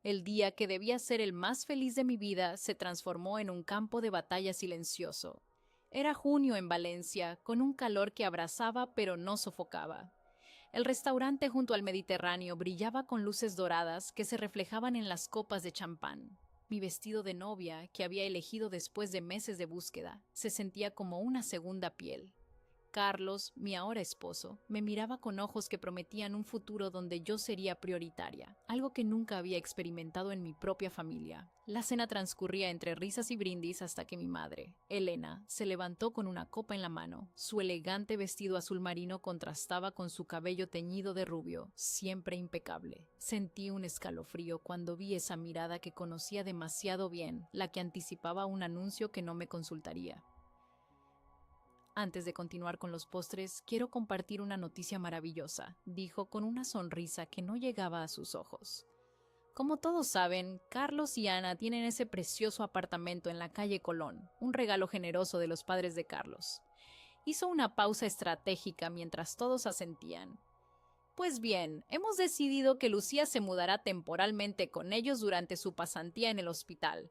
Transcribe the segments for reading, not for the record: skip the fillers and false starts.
El día que debía ser el más feliz de mi vida se transformó en un campo de batalla silencioso. Era junio en Valencia, con un calor que abrasaba pero no sofocaba. El restaurante junto al Mediterráneo brillaba con luces doradas que se reflejaban en las copas de champán. Mi vestido de novia, que había elegido después de meses de búsqueda, se sentía como una segunda piel. Carlos, mi ahora esposo, me miraba con ojos que prometían un futuro donde yo sería prioritaria, algo que nunca había experimentado en mi propia familia. La cena transcurría entre risas y brindis hasta que mi madre, Elena, se levantó con una copa en la mano. Su elegante vestido azul marino contrastaba con su cabello teñido de rubio, siempre impecable. Sentí un escalofrío cuando vi esa mirada que conocía demasiado bien, la que anticipaba un anuncio que no me consultaría. Antes de continuar con los postres, quiero compartir una noticia maravillosa, dijo con una sonrisa que no llegaba a sus ojos. Como todos saben, Carlos y Ana tienen ese precioso apartamento en la calle Colón, un regalo generoso de los padres de Carlos. Hizo una pausa estratégica mientras todos asentían. Pues bien, hemos decidido que Lucía se mudará temporalmente con ellos durante su pasantía en el hospital.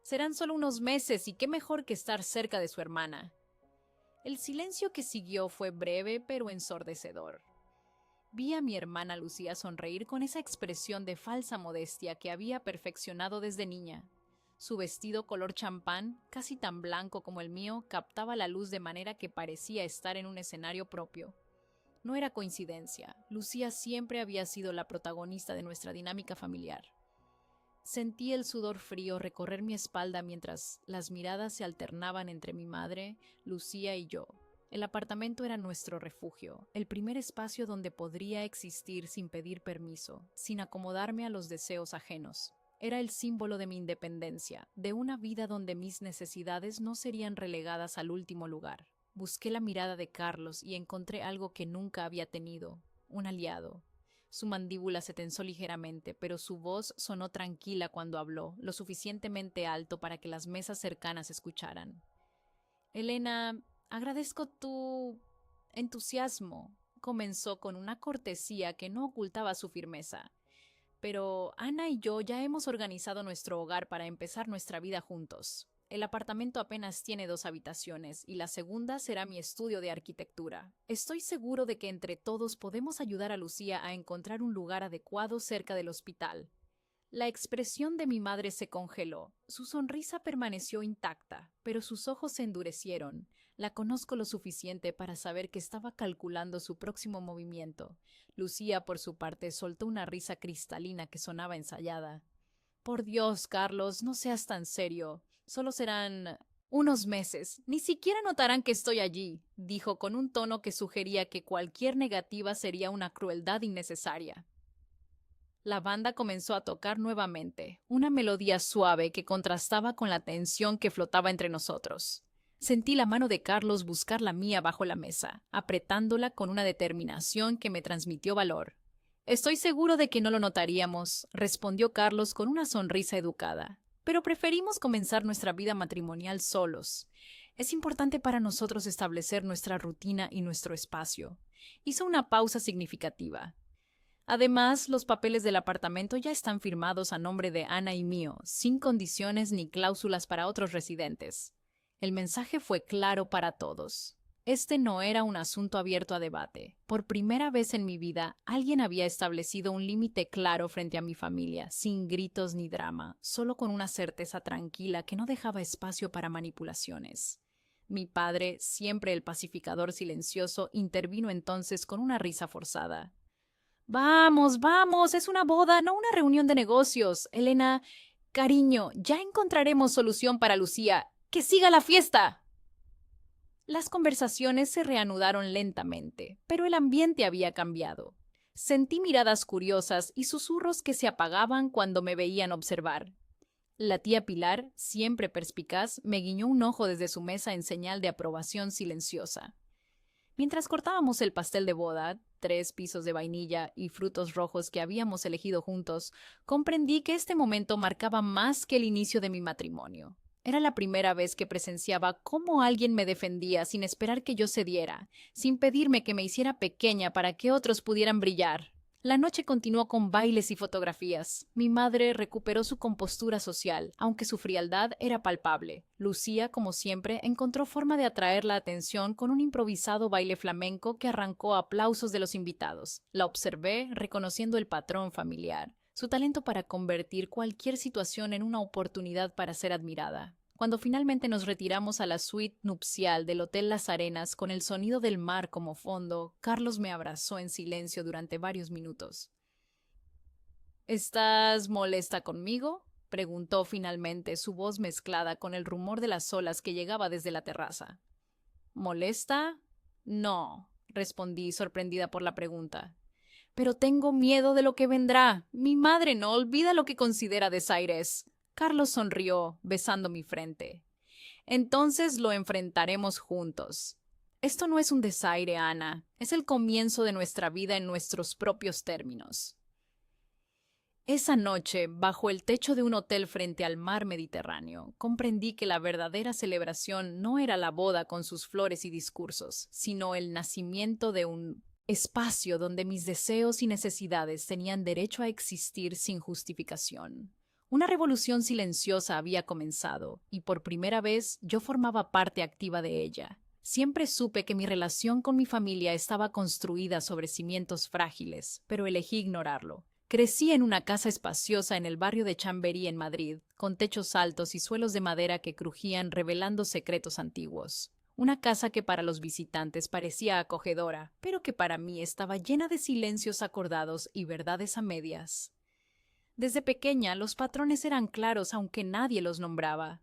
Serán solo unos meses y qué mejor que estar cerca de su hermana. El silencio que siguió fue breve pero ensordecedor. Vi a mi hermana Lucía sonreír con esa expresión de falsa modestia que había perfeccionado desde niña. Su vestido color champán, casi tan blanco como el mío, captaba la luz de manera que parecía estar en un escenario propio. No era coincidencia, Lucía siempre había sido la protagonista de nuestra dinámica familiar. Sentí el sudor frío recorrer mi espalda mientras las miradas se alternaban entre mi madre, Lucía y yo. El apartamento era nuestro refugio, el primer espacio donde podría existir sin pedir permiso, sin acomodarme a los deseos ajenos. Era el símbolo de mi independencia, de una vida donde mis necesidades no serían relegadas al último lugar. Busqué la mirada de Carlos y encontré algo que nunca había tenido, un aliado. Su mandíbula se tensó ligeramente, pero su voz sonó tranquila cuando habló, lo suficientemente alto para que las mesas cercanas escucharan. Elena, agradezco tu entusiasmo, comenzó con una cortesía que no ocultaba su firmeza. Pero Ana y yo ya hemos organizado nuestro hogar para empezar nuestra vida juntos. El apartamento apenas tiene 2 habitaciones y la segunda será mi estudio de arquitectura. Estoy seguro de que entre todos podemos ayudar a Lucía a encontrar un lugar adecuado cerca del hospital. La expresión de mi madre se congeló. Su sonrisa permaneció intacta, pero sus ojos se endurecieron. La conozco lo suficiente para saber que estaba calculando su próximo movimiento. Lucía, por su parte, soltó una risa cristalina que sonaba ensayada. Por Dios, Carlos, no seas tan serio. Solo serán unos meses. Ni siquiera notarán que estoy allí, dijo con un tono que sugería que cualquier negativa sería una crueldad innecesaria. La banda comenzó a tocar nuevamente, una melodía suave que contrastaba con la tensión que flotaba entre nosotros. Sentí la mano de Carlos buscar la mía bajo la mesa, apretándola con una determinación que me transmitió valor. Estoy seguro de que no lo notaríamos, respondió Carlos con una sonrisa educada, pero preferimos comenzar nuestra vida matrimonial solos. Es importante para nosotros establecer nuestra rutina y nuestro espacio. Hizo una pausa significativa. Además, los papeles del apartamento ya están firmados a nombre de Ana y mío, sin condiciones ni cláusulas para otros residentes. El mensaje fue claro para todos. Este no era un asunto abierto a debate. Por primera vez en mi vida, alguien había establecido un límite claro frente a mi familia, sin gritos ni drama, solo con una certeza tranquila que no dejaba espacio para manipulaciones. Mi padre, siempre el pacificador silencioso, intervino entonces con una risa forzada. Vamos, vamos, es una boda, no una reunión de negocios. Elena, cariño, ya encontraremos solución para Lucía. ¡Que siga la fiesta! Las conversaciones se reanudaron lentamente, pero el ambiente había cambiado. Sentí miradas curiosas y susurros que se apagaban cuando me veían observar. La tía Pilar, siempre perspicaz, me guiñó un ojo desde su mesa en señal de aprobación silenciosa. Mientras cortábamos el pastel de boda, 3 pisos de vainilla y frutos rojos que habíamos elegido juntos, comprendí que este momento marcaba más que el inicio de mi matrimonio. Era la primera vez que presenciaba cómo alguien me defendía sin esperar que yo cediera, sin pedirme que me hiciera pequeña para que otros pudieran brillar. La noche continuó con bailes y fotografías. Mi madre recuperó su compostura social, aunque su frialdad era palpable. Lucía, como siempre, encontró forma de atraer la atención con un improvisado baile flamenco que arrancó aplausos de los invitados. La observé, reconociendo el patrón familiar, su talento para convertir cualquier situación en una oportunidad para ser admirada. Cuando finalmente nos retiramos a la suite nupcial del Hotel Las Arenas con el sonido del mar como fondo, Carlos me abrazó en silencio durante varios minutos. ¿Estás molesta conmigo?, preguntó finalmente, su voz mezclada con el rumor de las olas que llegaba desde la terraza. ¿Molesta? No, respondí, sorprendida por la pregunta. Pero tengo miedo de lo que vendrá. Mi madre no olvida lo que considera desaires. Carlos sonrió, besando mi frente. Entonces lo enfrentaremos juntos. Esto no es un desaire, Ana. Es el comienzo de nuestra vida en nuestros propios términos. Esa noche, bajo el techo de un hotel frente al mar Mediterráneo, comprendí que la verdadera celebración no era la boda con sus flores y discursos, sino el nacimiento de un espacio donde mis deseos y necesidades tenían derecho a existir sin justificación. Una revolución silenciosa había comenzado, y por primera vez yo formaba parte activa de ella. Siempre supe que mi relación con mi familia estaba construida sobre cimientos frágiles, pero elegí ignorarlo. Crecí en una casa espaciosa en el barrio de Chamberí, en Madrid, con techos altos y suelos de madera que crujían revelando secretos antiguos. Una casa que para los visitantes parecía acogedora, pero que para mí estaba llena de silencios acordados y verdades a medias. Desde pequeña los patrones eran claros aunque nadie los nombraba.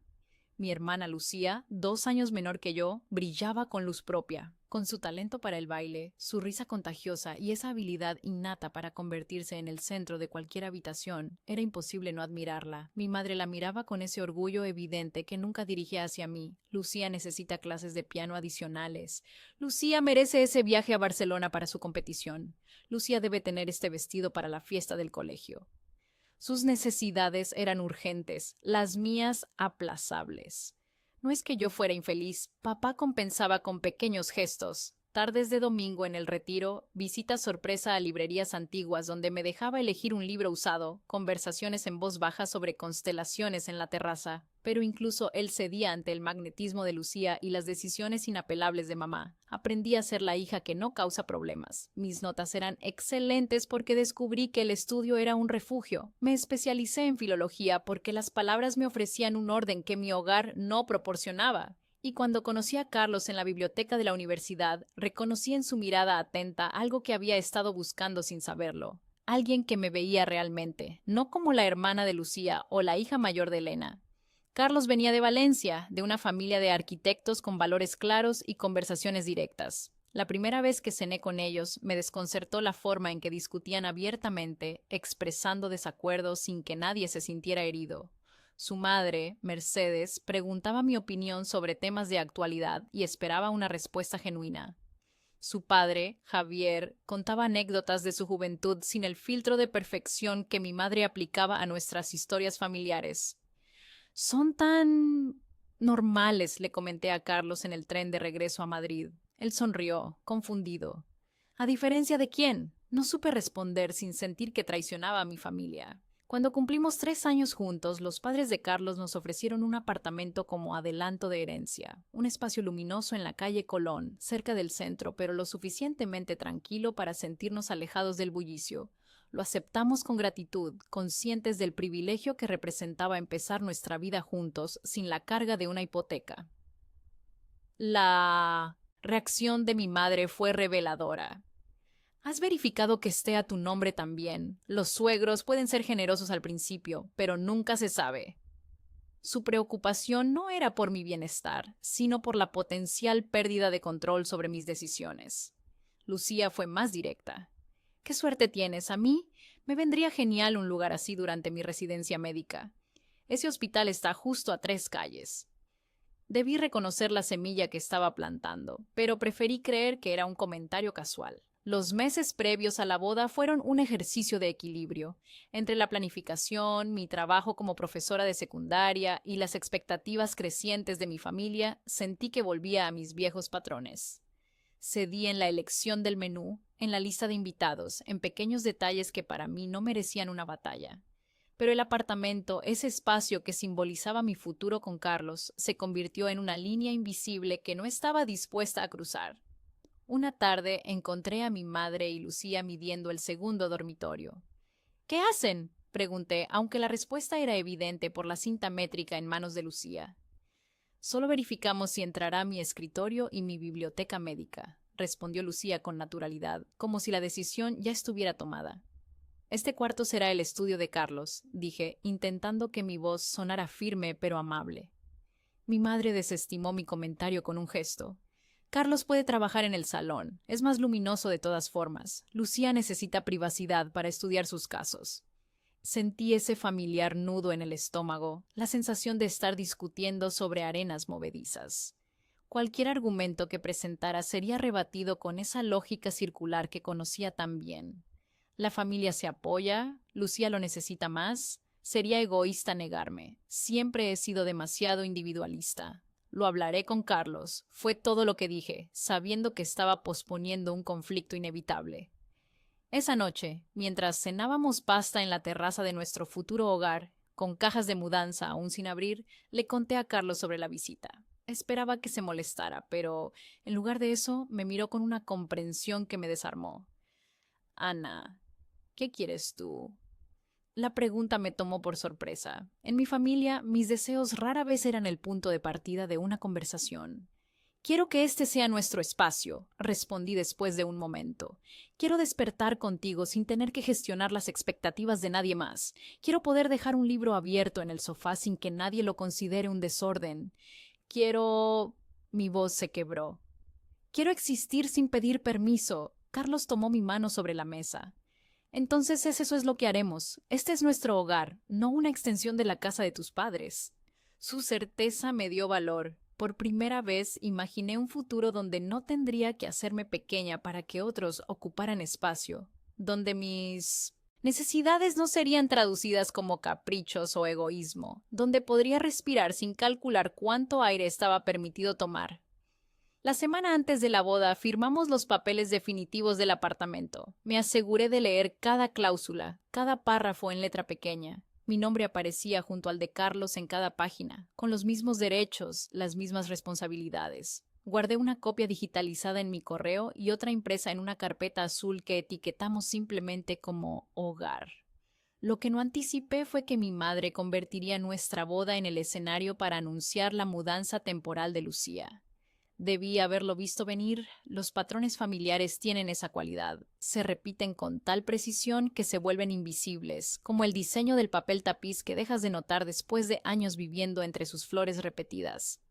Mi hermana Lucía, 2 años menor que yo, brillaba con luz propia. Con su talento para el baile, su risa contagiosa y esa habilidad innata para convertirse en el centro de cualquier habitación, era imposible no admirarla. Mi madre la miraba con ese orgullo evidente que nunca dirigía hacia mí. Lucía necesita clases de piano adicionales. Lucía merece ese viaje a Barcelona para su competición. Lucía debe tener este vestido para la fiesta del colegio. Sus necesidades eran urgentes, las mías aplazables. No es que yo fuera infeliz, papá compensaba con pequeños gestos. Tardes de domingo en el Retiro, visitas sorpresa a librerías antiguas donde me dejaba elegir un libro usado, conversaciones en voz baja sobre constelaciones en la terraza. Pero incluso él cedía ante el magnetismo de Lucía y las decisiones inapelables de mamá. Aprendí a ser la hija que no causa problemas. Mis notas eran excelentes porque descubrí que el estudio era un refugio. Me especialicé en filología porque las palabras me ofrecían un orden que mi hogar no proporcionaba. Y cuando conocí a Carlos en la biblioteca de la universidad, reconocí en su mirada atenta algo que había estado buscando sin saberlo. Alguien que me veía realmente, no como la hermana de Lucía o la hija mayor de Elena. Carlos venía de Valencia, de una familia de arquitectos con valores claros y conversaciones directas. La primera vez que cené con ellos, me desconcertó la forma en que discutían abiertamente, expresando desacuerdos sin que nadie se sintiera herido. Su madre, Mercedes, preguntaba mi opinión sobre temas de actualidad y esperaba una respuesta genuina. Su padre, Javier, contaba anécdotas de su juventud sin el filtro de perfección que mi madre aplicaba a nuestras historias familiares. «Son tan normales», le comenté a Carlos en el tren de regreso a Madrid. Él sonrió, confundido. «¿A diferencia de quién?». No supe responder sin sentir que traicionaba a mi familia. Cuando cumplimos 3 años juntos, los padres de Carlos nos ofrecieron un apartamento como adelanto de herencia, un espacio luminoso en la calle Colón, cerca del centro, pero lo suficientemente tranquilo para sentirnos alejados del bullicio. Lo aceptamos con gratitud, conscientes del privilegio que representaba empezar nuestra vida juntos sin la carga de una hipoteca. La reacción de mi madre fue reveladora. ¿Has verificado que esté a tu nombre también? Los suegros pueden ser generosos al principio, pero nunca se sabe. Su preocupación no era por mi bienestar, sino por la potencial pérdida de control sobre mis decisiones. Lucía fue más directa. «¿Qué suerte tienes? A mí me vendría genial un lugar así durante mi residencia médica. Ese hospital está justo a 3 calles». Debí reconocer la semilla que estaba plantando, pero preferí creer que era un comentario casual. Los meses previos a la boda fueron un ejercicio de equilibrio. Entre la planificación, mi trabajo como profesora de secundaria y las expectativas crecientes de mi familia, sentí que volvía a mis viejos patrones. Cedí en la elección del menú, en la lista de invitados, en pequeños detalles que para mí no merecían una batalla. Pero el apartamento, ese espacio que simbolizaba mi futuro con Carlos, se convirtió en una línea invisible que no estaba dispuesta a cruzar. Una tarde encontré a mi madre y Lucía midiendo el segundo dormitorio. ¿Qué hacen?, pregunté, aunque la respuesta era evidente por la cinta métrica en manos de Lucía. Solo verificamos si entrará mi escritorio y mi biblioteca médica, respondió Lucía con naturalidad, como si la decisión ya estuviera tomada. Este cuarto será el estudio de Carlos, dije, intentando que mi voz sonara firme pero amable. Mi madre desestimó mi comentario con un gesto. Carlos puede trabajar en el salón. Es más luminoso de todas formas. Lucía necesita privacidad para estudiar sus casos. Sentí ese familiar nudo en el estómago, la sensación de estar discutiendo sobre arenas movedizas. Cualquier argumento que presentara sería rebatido con esa lógica circular que conocía tan bien. La familia se apoya, Lucía lo necesita más. Sería egoísta negarme. Siempre he sido demasiado individualista. Lo hablaré con Carlos. Fue todo lo que dije, sabiendo que estaba posponiendo un conflicto inevitable. Esa noche, mientras cenábamos pasta en la terraza de nuestro futuro hogar, con cajas de mudanza aún sin abrir, le conté a Carlos sobre la visita. Esperaba que se molestara, pero en lugar de eso me miró con una comprensión que me desarmó. Ana, ¿qué quieres tú? La pregunta me tomó por sorpresa. En mi familia, mis deseos rara vez eran el punto de partida de una conversación. Quiero que este sea nuestro espacio, respondí después de un momento. Quiero despertar contigo sin tener que gestionar las expectativas de nadie más. Quiero poder dejar un libro abierto en el sofá sin que nadie lo considere un desorden. Quiero... Mi voz se quebró. Quiero existir sin pedir permiso. Carlos tomó mi mano sobre la mesa. Entonces eso es lo que haremos. Este es nuestro hogar, no una extensión de la casa de tus padres. Su certeza me dio valor. Por primera vez imaginé un futuro donde no tendría que hacerme pequeña para que otros ocuparan espacio, donde mis necesidades no serían traducidas como caprichos o egoísmo, donde podría respirar sin calcular cuánto aire estaba permitido tomar. La semana antes de la boda firmamos los papeles definitivos del apartamento. Me aseguré de leer cada cláusula, cada párrafo en letra pequeña. Mi nombre aparecía junto al de Carlos en cada página, con los mismos derechos, las mismas responsabilidades. Guardé una copia digitalizada en mi correo y otra impresa en una carpeta azul que etiquetamos simplemente como hogar. Lo que no anticipé fue que mi madre convertiría nuestra boda en el escenario para anunciar la mudanza temporal de Lucía. Debí haberlo visto venir. Los patrones familiares tienen esa cualidad. Se repiten con tal precisión que se vuelven invisibles, como el diseño del papel tapiz que dejas de notar después de años viviendo entre sus flores repetidas.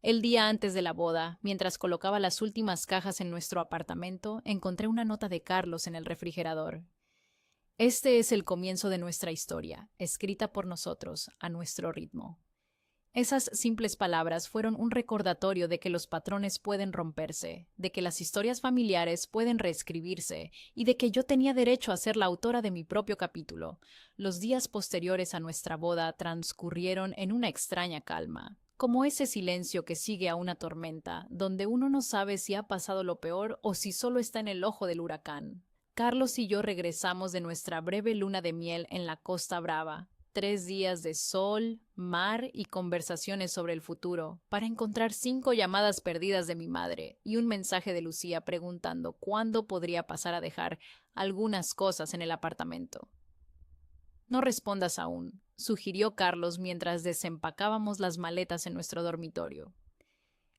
El día antes de la boda, mientras colocaba las últimas cajas en nuestro apartamento, encontré una nota de Carlos en el refrigerador. Este es el comienzo de nuestra historia, escrita por nosotros, a nuestro ritmo. Esas simples palabras fueron un recordatorio de que los patrones pueden romperse, de que las historias familiares pueden reescribirse y de que yo tenía derecho a ser la autora de mi propio capítulo. Los días posteriores a nuestra boda transcurrieron en una extraña calma, como ese silencio que sigue a una tormenta, donde uno no sabe si ha pasado lo peor o si solo está en el ojo del huracán. Carlos y yo regresamos de nuestra breve luna de miel en la Costa Brava. 3 días de sol, mar y conversaciones sobre el futuro, para encontrar 5 llamadas perdidas de mi madre y un mensaje de Lucía preguntando cuándo podría pasar a dejar algunas cosas en el apartamento. No respondas aún, sugirió Carlos mientras desempacábamos las maletas en nuestro dormitorio.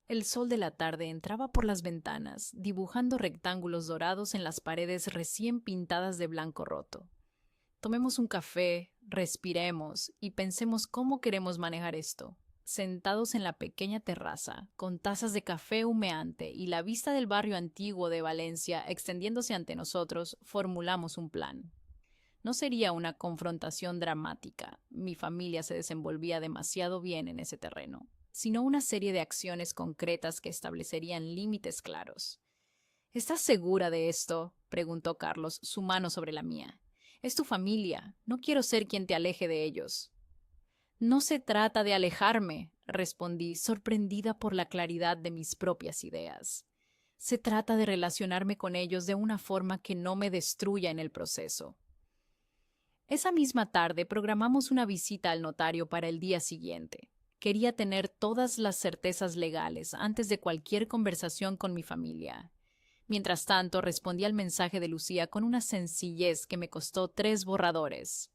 El sol de la tarde entraba por las ventanas, dibujando rectángulos dorados en las paredes recién pintadas de blanco roto. Tomemos un café, respiremos y pensemos cómo queremos manejar esto. Sentados en la pequeña terraza, con tazas de café humeante y la vista del barrio antiguo de Valencia extendiéndose ante nosotros, formulamos un plan. No sería una confrontación dramática, mi familia se desenvolvía demasiado bien en ese terreno, sino una serie de acciones concretas que establecerían límites claros. ¿Estás segura de esto?, preguntó Carlos, su mano sobre la mía. Es tu familia. No quiero ser quien te aleje de ellos. No se trata de alejarme, respondí, sorprendida por la claridad de mis propias ideas. Se trata de relacionarme con ellos de una forma que no me destruya en el proceso. Esa misma tarde programamos una visita al notario para el día siguiente. Quería tener todas las certezas legales antes de cualquier conversación con mi familia. Mientras tanto, respondí al mensaje de Lucía con una sencillez que me costó 3 borradores.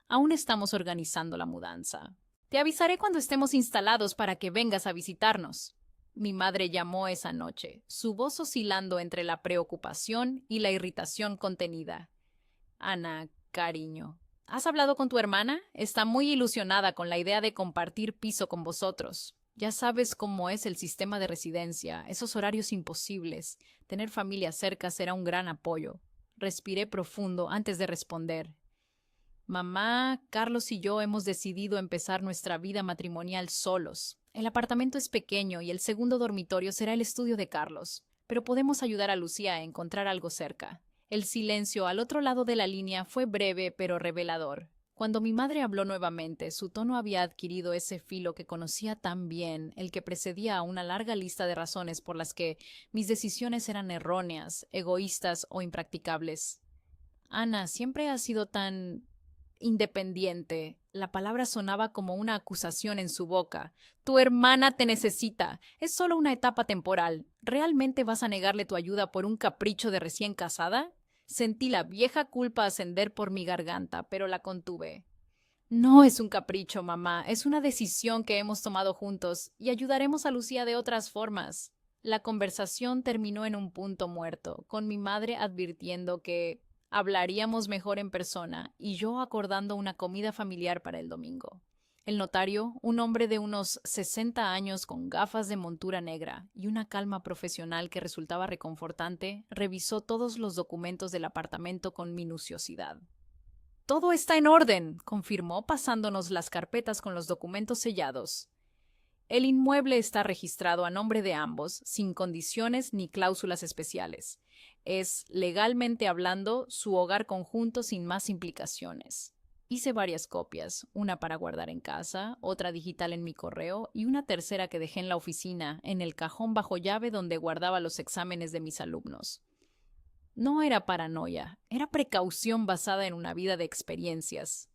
Aún estamos organizando la mudanza. Te avisaré cuando estemos instalados para que vengas a visitarnos. Mi madre llamó esa noche, su voz oscilando entre la preocupación y la irritación contenida. Ana, cariño, ¿has hablado con tu hermana? Está muy ilusionada con la idea de compartir piso con vosotros. Ya sabes cómo es el sistema de residencia, esos horarios imposibles. Tener familia cerca será un gran apoyo. Respiré profundo antes de responder. Mamá, Carlos y yo hemos decidido empezar nuestra vida matrimonial solos. El apartamento es pequeño y el segundo dormitorio será el estudio de Carlos, pero podemos ayudar a Lucía a encontrar algo cerca. El silencio al otro lado de la línea fue breve pero revelador. Cuando mi madre habló nuevamente, su tono había adquirido ese filo que conocía tan bien, el que precedía a una larga lista de razones por las que mis decisiones eran erróneas, egoístas o impracticables. Ana, siempre has sido tan independiente. La palabra sonaba como una acusación en su boca. Tu hermana te necesita. Es solo una etapa temporal. ¿Realmente vas a negarle tu ayuda por un capricho de recién casada? Sentí la vieja culpa ascender por mi garganta, pero la contuve. No es un capricho, mamá. Es una decisión que hemos tomado juntos y ayudaremos a Lucía de otras formas. La conversación terminó en un punto muerto, con mi madre advirtiendo que hablaríamos mejor en persona y yo acordando una comida familiar para el domingo. El notario, un hombre de unos 60 años con gafas de montura negra y una calma profesional que resultaba reconfortante, revisó todos los documentos del apartamento con minuciosidad. Todo está en orden, confirmó pasándonos las carpetas con los documentos sellados. El inmueble está registrado a nombre de ambos, sin condiciones ni cláusulas especiales. Es, legalmente hablando, su hogar conjunto sin más implicaciones. Hice varias copias, una para guardar en casa, otra digital en mi correo y una tercera que dejé en la oficina, en el cajón bajo llave donde guardaba los exámenes de mis alumnos. No era paranoia, era precaución basada en una vida de experiencias.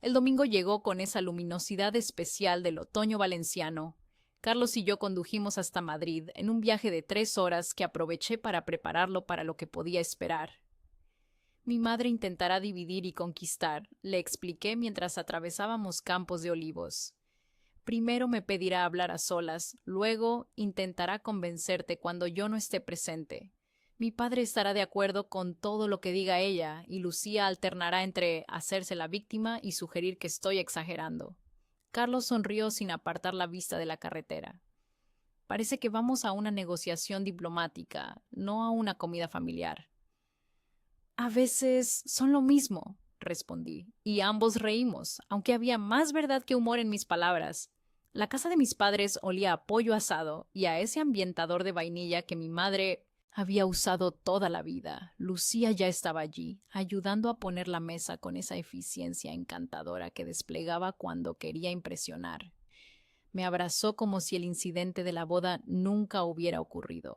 El domingo llegó con esa luminosidad especial del otoño valenciano. Carlos y yo condujimos hasta Madrid en un viaje de 3 horas que aproveché para prepararlo para lo que podía esperar. Mi madre intentará dividir y conquistar, le expliqué mientras atravesábamos campos de olivos. Primero me pedirá hablar a solas, luego intentará convencerte cuando yo no esté presente. Mi padre estará de acuerdo con todo lo que diga ella, y Lucía alternará entre hacerse la víctima y sugerir que estoy exagerando. Carlos sonrió sin apartar la vista de la carretera. Parece que vamos a una negociación diplomática, no a una comida familiar. A veces son lo mismo, respondí, y ambos reímos, aunque había más verdad que humor en mis palabras. La casa de mis padres olía a pollo asado y a ese ambientador de vainilla que mi madre había usado toda la vida. Lucía ya estaba allí, ayudando a poner la mesa con esa eficiencia encantadora que desplegaba cuando quería impresionar. Me abrazó como si el incidente de la boda nunca hubiera ocurrido.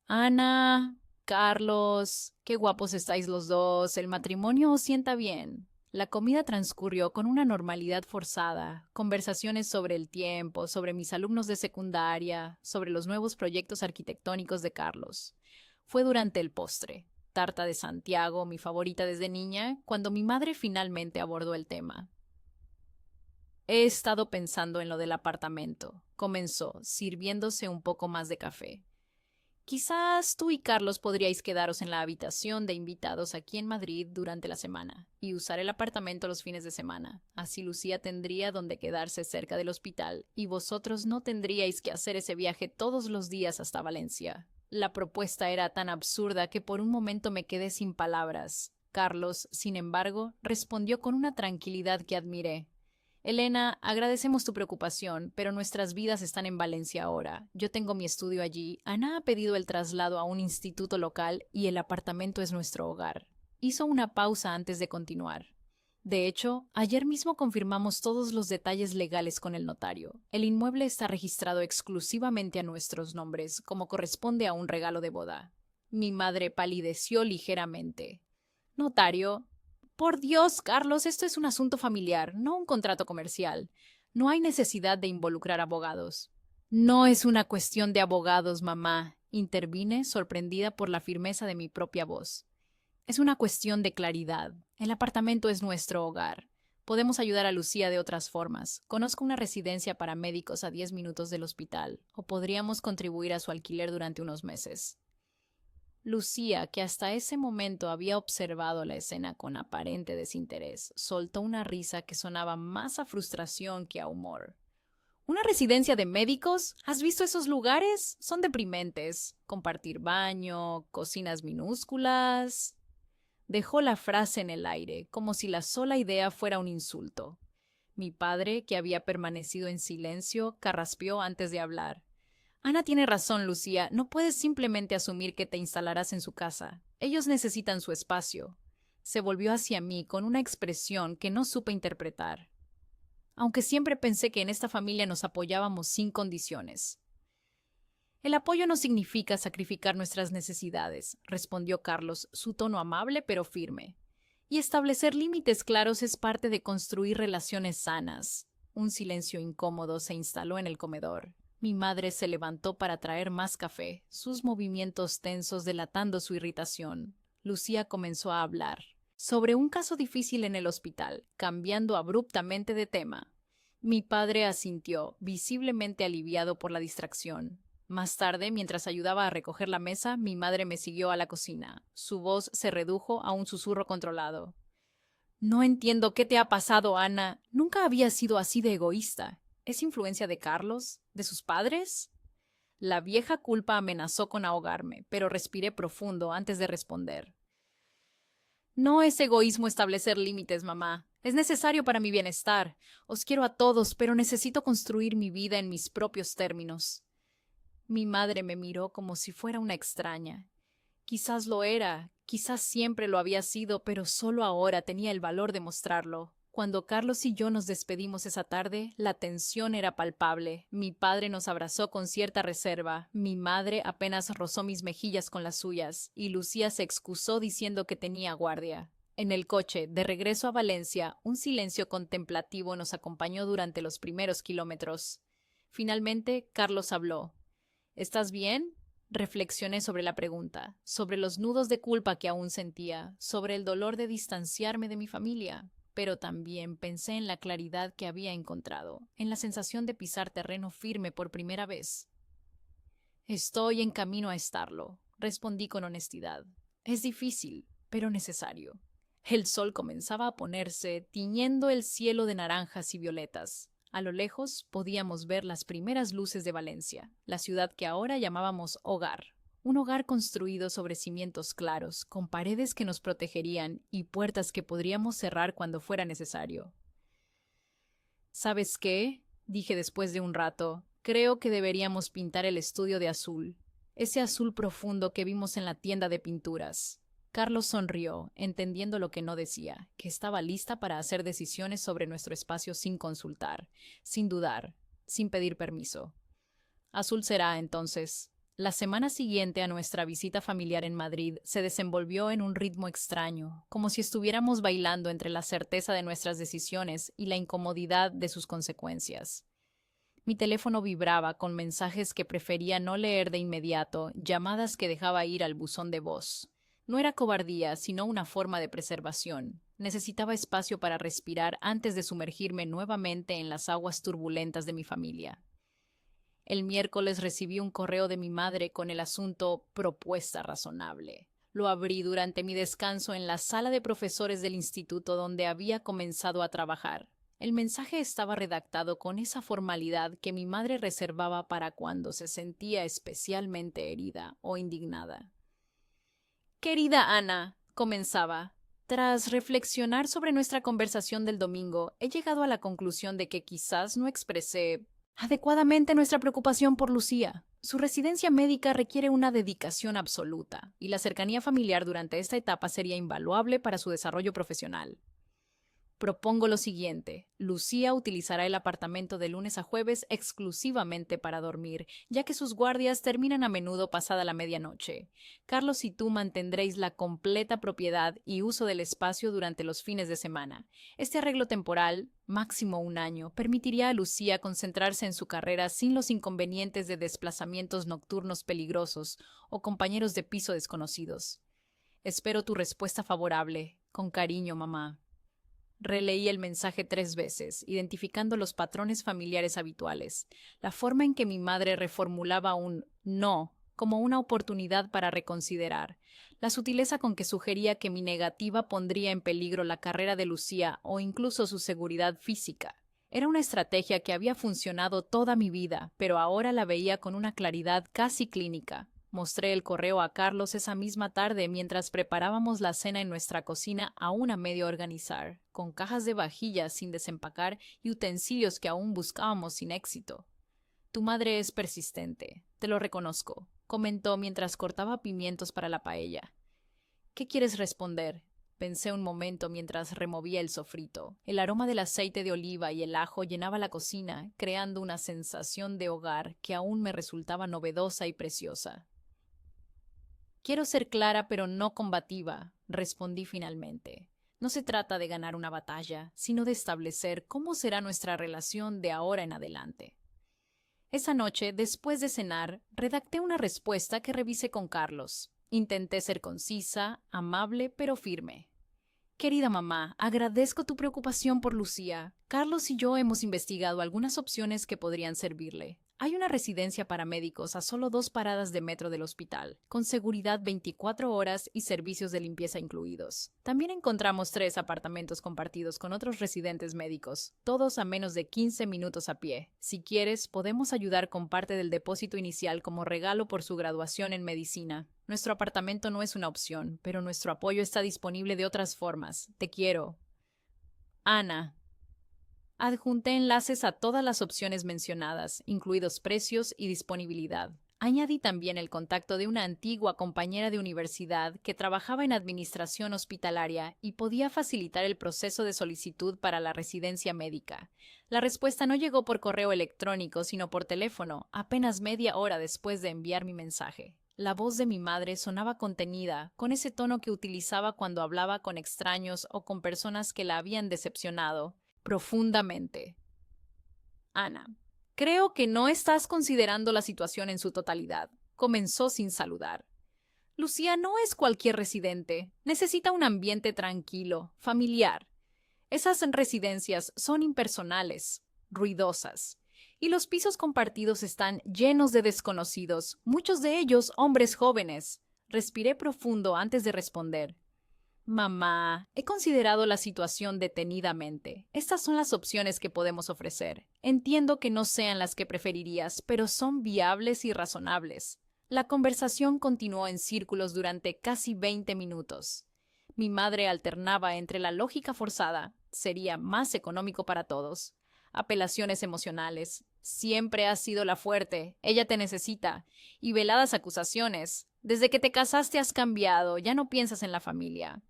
Ana, Carlos, qué guapos estáis los dos. El matrimonio os sienta bien. La comida transcurrió con una normalidad forzada, conversaciones sobre el tiempo, sobre mis alumnos de secundaria, sobre los nuevos proyectos arquitectónicos de Carlos. Fue durante el postre, tarta de Santiago, mi favorita desde niña, cuando mi madre finalmente abordó el tema. He estado pensando en lo del apartamento, comenzó, sirviéndose un poco más de café. Quizás tú y Carlos podríais quedaros en la habitación de invitados aquí en Madrid durante la semana y usar el apartamento los fines de semana. Así Lucía tendría donde quedarse cerca del hospital y vosotros no tendríais que hacer ese viaje todos los días hasta Valencia. La propuesta era tan absurda que por un momento me quedé sin palabras. Carlos, sin embargo, respondió con una tranquilidad que admiré. Elena, agradecemos tu preocupación, pero nuestras vidas están en Valencia ahora. Yo tengo mi estudio allí. Ana ha pedido el traslado a un instituto local y el apartamento es nuestro hogar. Hizo una pausa antes de continuar. De hecho, ayer mismo confirmamos todos los detalles legales con el notario. El inmueble está registrado exclusivamente a nuestros nombres, como corresponde a un regalo de boda. Mi madre palideció ligeramente. Notario. Por Dios, Carlos, esto es un asunto familiar, no un contrato comercial. No hay necesidad de involucrar abogados. No es una cuestión de abogados, mamá, intervine, sorprendida por la firmeza de mi propia voz. Es una cuestión de claridad. El apartamento es nuestro hogar. Podemos ayudar a Lucía de otras formas. Conozco una residencia para médicos a 10 minutos del hospital, o podríamos contribuir a su alquiler durante unos meses. Lucía, que hasta ese momento había observado la escena con aparente desinterés, soltó una risa que sonaba más a frustración que a humor. ¿Una residencia de médicos? ¿Has visto esos lugares? Son deprimentes. Compartir baño, cocinas minúsculas. Dejó la frase en el aire, como si la sola idea fuera un insulto. Mi padre, que había permanecido en silencio, carraspeó antes de hablar. Ana tiene razón, Lucía. No puedes simplemente asumir que te instalarás en su casa. Ellos necesitan su espacio. Se volvió hacia mí con una expresión que no supe interpretar. Aunque siempre pensé que en esta familia nos apoyábamos sin condiciones. El apoyo no significa sacrificar nuestras necesidades, respondió Carlos, su tono amable pero firme. Y establecer límites claros es parte de construir relaciones sanas. Un silencio incómodo se instaló en el comedor. Mi madre se levantó para traer más café, sus movimientos tensos delatando su irritación. Lucía comenzó a hablar sobre un caso difícil en el hospital, cambiando abruptamente de tema. Mi padre asintió, visiblemente aliviado por la distracción. Más tarde, mientras ayudaba a recoger la mesa, mi madre me siguió a la cocina. Su voz se redujo a un susurro controlado. No entiendo qué te ha pasado, Ana. Nunca había sido así de egoísta. ¿Es influencia de Carlos? ¿De sus padres? La vieja culpa amenazó con ahogarme, pero respiré profundo antes de responder. No es egoísmo establecer límites, mamá. Es necesario para mi bienestar. Os quiero a todos, pero necesito construir mi vida en mis propios términos. Mi madre me miró como si fuera una extraña. Quizás lo era, quizás siempre lo había sido, pero solo ahora tenía el valor de mostrarlo. Cuando Carlos y yo nos despedimos esa tarde, la tensión era palpable. Mi padre nos abrazó con cierta reserva, mi madre apenas rozó mis mejillas con las suyas, y Lucía se excusó diciendo que tenía guardia. En el coche, de regreso a Valencia, un silencio contemplativo nos acompañó durante los primeros kilómetros. Finalmente, Carlos habló. ¿Estás bien? Reflexioné sobre la pregunta, sobre los nudos de culpa que aún sentía, sobre el dolor de distanciarme de mi familia, pero también pensé en la claridad que había encontrado, en la sensación de pisar terreno firme por primera vez. Estoy en camino a estarlo, respondí con honestidad. Es difícil, pero necesario. El sol comenzaba a ponerse, tiñendo el cielo de naranjas y violetas. A lo lejos podíamos ver las primeras luces de Valencia, la ciudad que ahora llamábamos hogar. Un hogar construido sobre cimientos claros, con paredes que nos protegerían y puertas que podríamos cerrar cuando fuera necesario. ¿Sabes qué? Dije después de un rato. Creo que deberíamos pintar el estudio de azul. Ese azul profundo que vimos en la tienda de pinturas. Carlos sonrió, entendiendo lo que no decía, que estaba lista para hacer decisiones sobre nuestro espacio sin consultar, sin dudar, sin pedir permiso. Azul será, entonces. La semana siguiente a nuestra visita familiar en Madrid se desenvolvió en un ritmo extraño, como si estuviéramos bailando entre la certeza de nuestras decisiones y la incomodidad de sus consecuencias. Mi teléfono vibraba con mensajes que prefería no leer de inmediato, llamadas que dejaba ir al buzón de voz. No era cobardía, sino una forma de preservación. Necesitaba espacio para respirar antes de sumergirme nuevamente en las aguas turbulentas de mi familia. El miércoles recibí un correo de mi madre con el asunto propuesta razonable. Lo abrí durante mi descanso en la sala de profesores del instituto donde había comenzado a trabajar. El mensaje estaba redactado con esa formalidad que mi madre reservaba para cuando se sentía especialmente herida o indignada. Querida Ana, comenzaba, tras reflexionar sobre nuestra conversación del domingo, he llegado a la conclusión de que quizás no expresé adecuadamente nuestra preocupación por Lucía. Su residencia médica requiere una dedicación absoluta, y la cercanía familiar durante esta etapa sería invaluable para su desarrollo profesional. Propongo lo siguiente. Lucía utilizará el apartamento de lunes a jueves exclusivamente para dormir, ya que sus guardias terminan a menudo pasada la medianoche. Carlos y tú mantendréis la completa propiedad y uso del espacio durante los fines de semana. Este arreglo temporal, máximo 1 año, permitiría a Lucía concentrarse en su carrera sin los inconvenientes de desplazamientos nocturnos peligrosos o compañeros de piso desconocidos. Espero tu respuesta favorable. Con cariño, mamá. Releí el mensaje 3 veces, identificando los patrones familiares habituales, la forma en que mi madre reformulaba un no como una oportunidad para reconsiderar, la sutileza con que sugería que mi negativa pondría en peligro la carrera de Lucía o incluso su seguridad física. Era una estrategia que había funcionado toda mi vida, pero ahora la veía con una claridad casi clínica. Mostré el correo a Carlos esa misma tarde mientras preparábamos la cena en nuestra cocina aún a medio organizar, con cajas de vajillas sin desempacar y utensilios que aún buscábamos sin éxito. Tu madre es persistente, te lo reconozco, comentó mientras cortaba pimientos para la paella. ¿Qué quieres responder? Pensé un momento mientras removía el sofrito. El aroma del aceite de oliva y el ajo llenaba la cocina, creando una sensación de hogar que aún me resultaba novedosa y preciosa. Quiero ser clara pero no combativa, respondí finalmente. No se trata de ganar una batalla, sino de establecer cómo será nuestra relación de ahora en adelante. Esa noche, después de cenar, redacté una respuesta que revisé con Carlos. Intenté ser concisa, amable, pero firme. Querida mamá, agradezco tu preocupación por Lucía. Carlos y yo hemos investigado algunas opciones que podrían servirle. Hay una residencia para médicos a solo 2 paradas de metro del hospital, con seguridad 24 horas y servicios de limpieza incluidos. También encontramos 3 apartamentos compartidos con otros residentes médicos, todos a menos de 15 minutos a pie. Si quieres, podemos ayudar con parte del depósito inicial como regalo por su graduación en medicina. Nuestro apartamento no es una opción, pero nuestro apoyo está disponible de otras formas. Te quiero. Ana. Adjunté enlaces a todas las opciones mencionadas, incluidos precios y disponibilidad. Añadí también el contacto de una antigua compañera de universidad que trabajaba en administración hospitalaria y podía facilitar el proceso de solicitud para la residencia médica. La respuesta no llegó por correo electrónico, sino por teléfono, apenas media hora después de enviar mi mensaje. La voz de mi madre sonaba contenida, con ese tono que utilizaba cuando hablaba con extraños o con personas que la habían decepcionado profundamente. Ana, creo que no estás considerando la situación en su totalidad. Comenzó sin saludar. Lucía no es cualquier residente. Necesita un ambiente tranquilo, familiar. Esas residencias son impersonales, ruidosas. Y los pisos compartidos están llenos de desconocidos, muchos de ellos hombres jóvenes. Respiré profundo antes de responder. Mamá, he considerado la situación detenidamente. Estas son las opciones que podemos ofrecer. Entiendo que no sean las que preferirías, pero son viables y razonables. La conversación continuó en círculos durante casi 20 minutos. Mi madre alternaba entre la lógica forzada, sería más económico para todos, apelaciones emocionales, siempre has sido la fuerte, ella te necesita, y veladas acusaciones, desde que te casaste has cambiado, ya no piensas en la familia.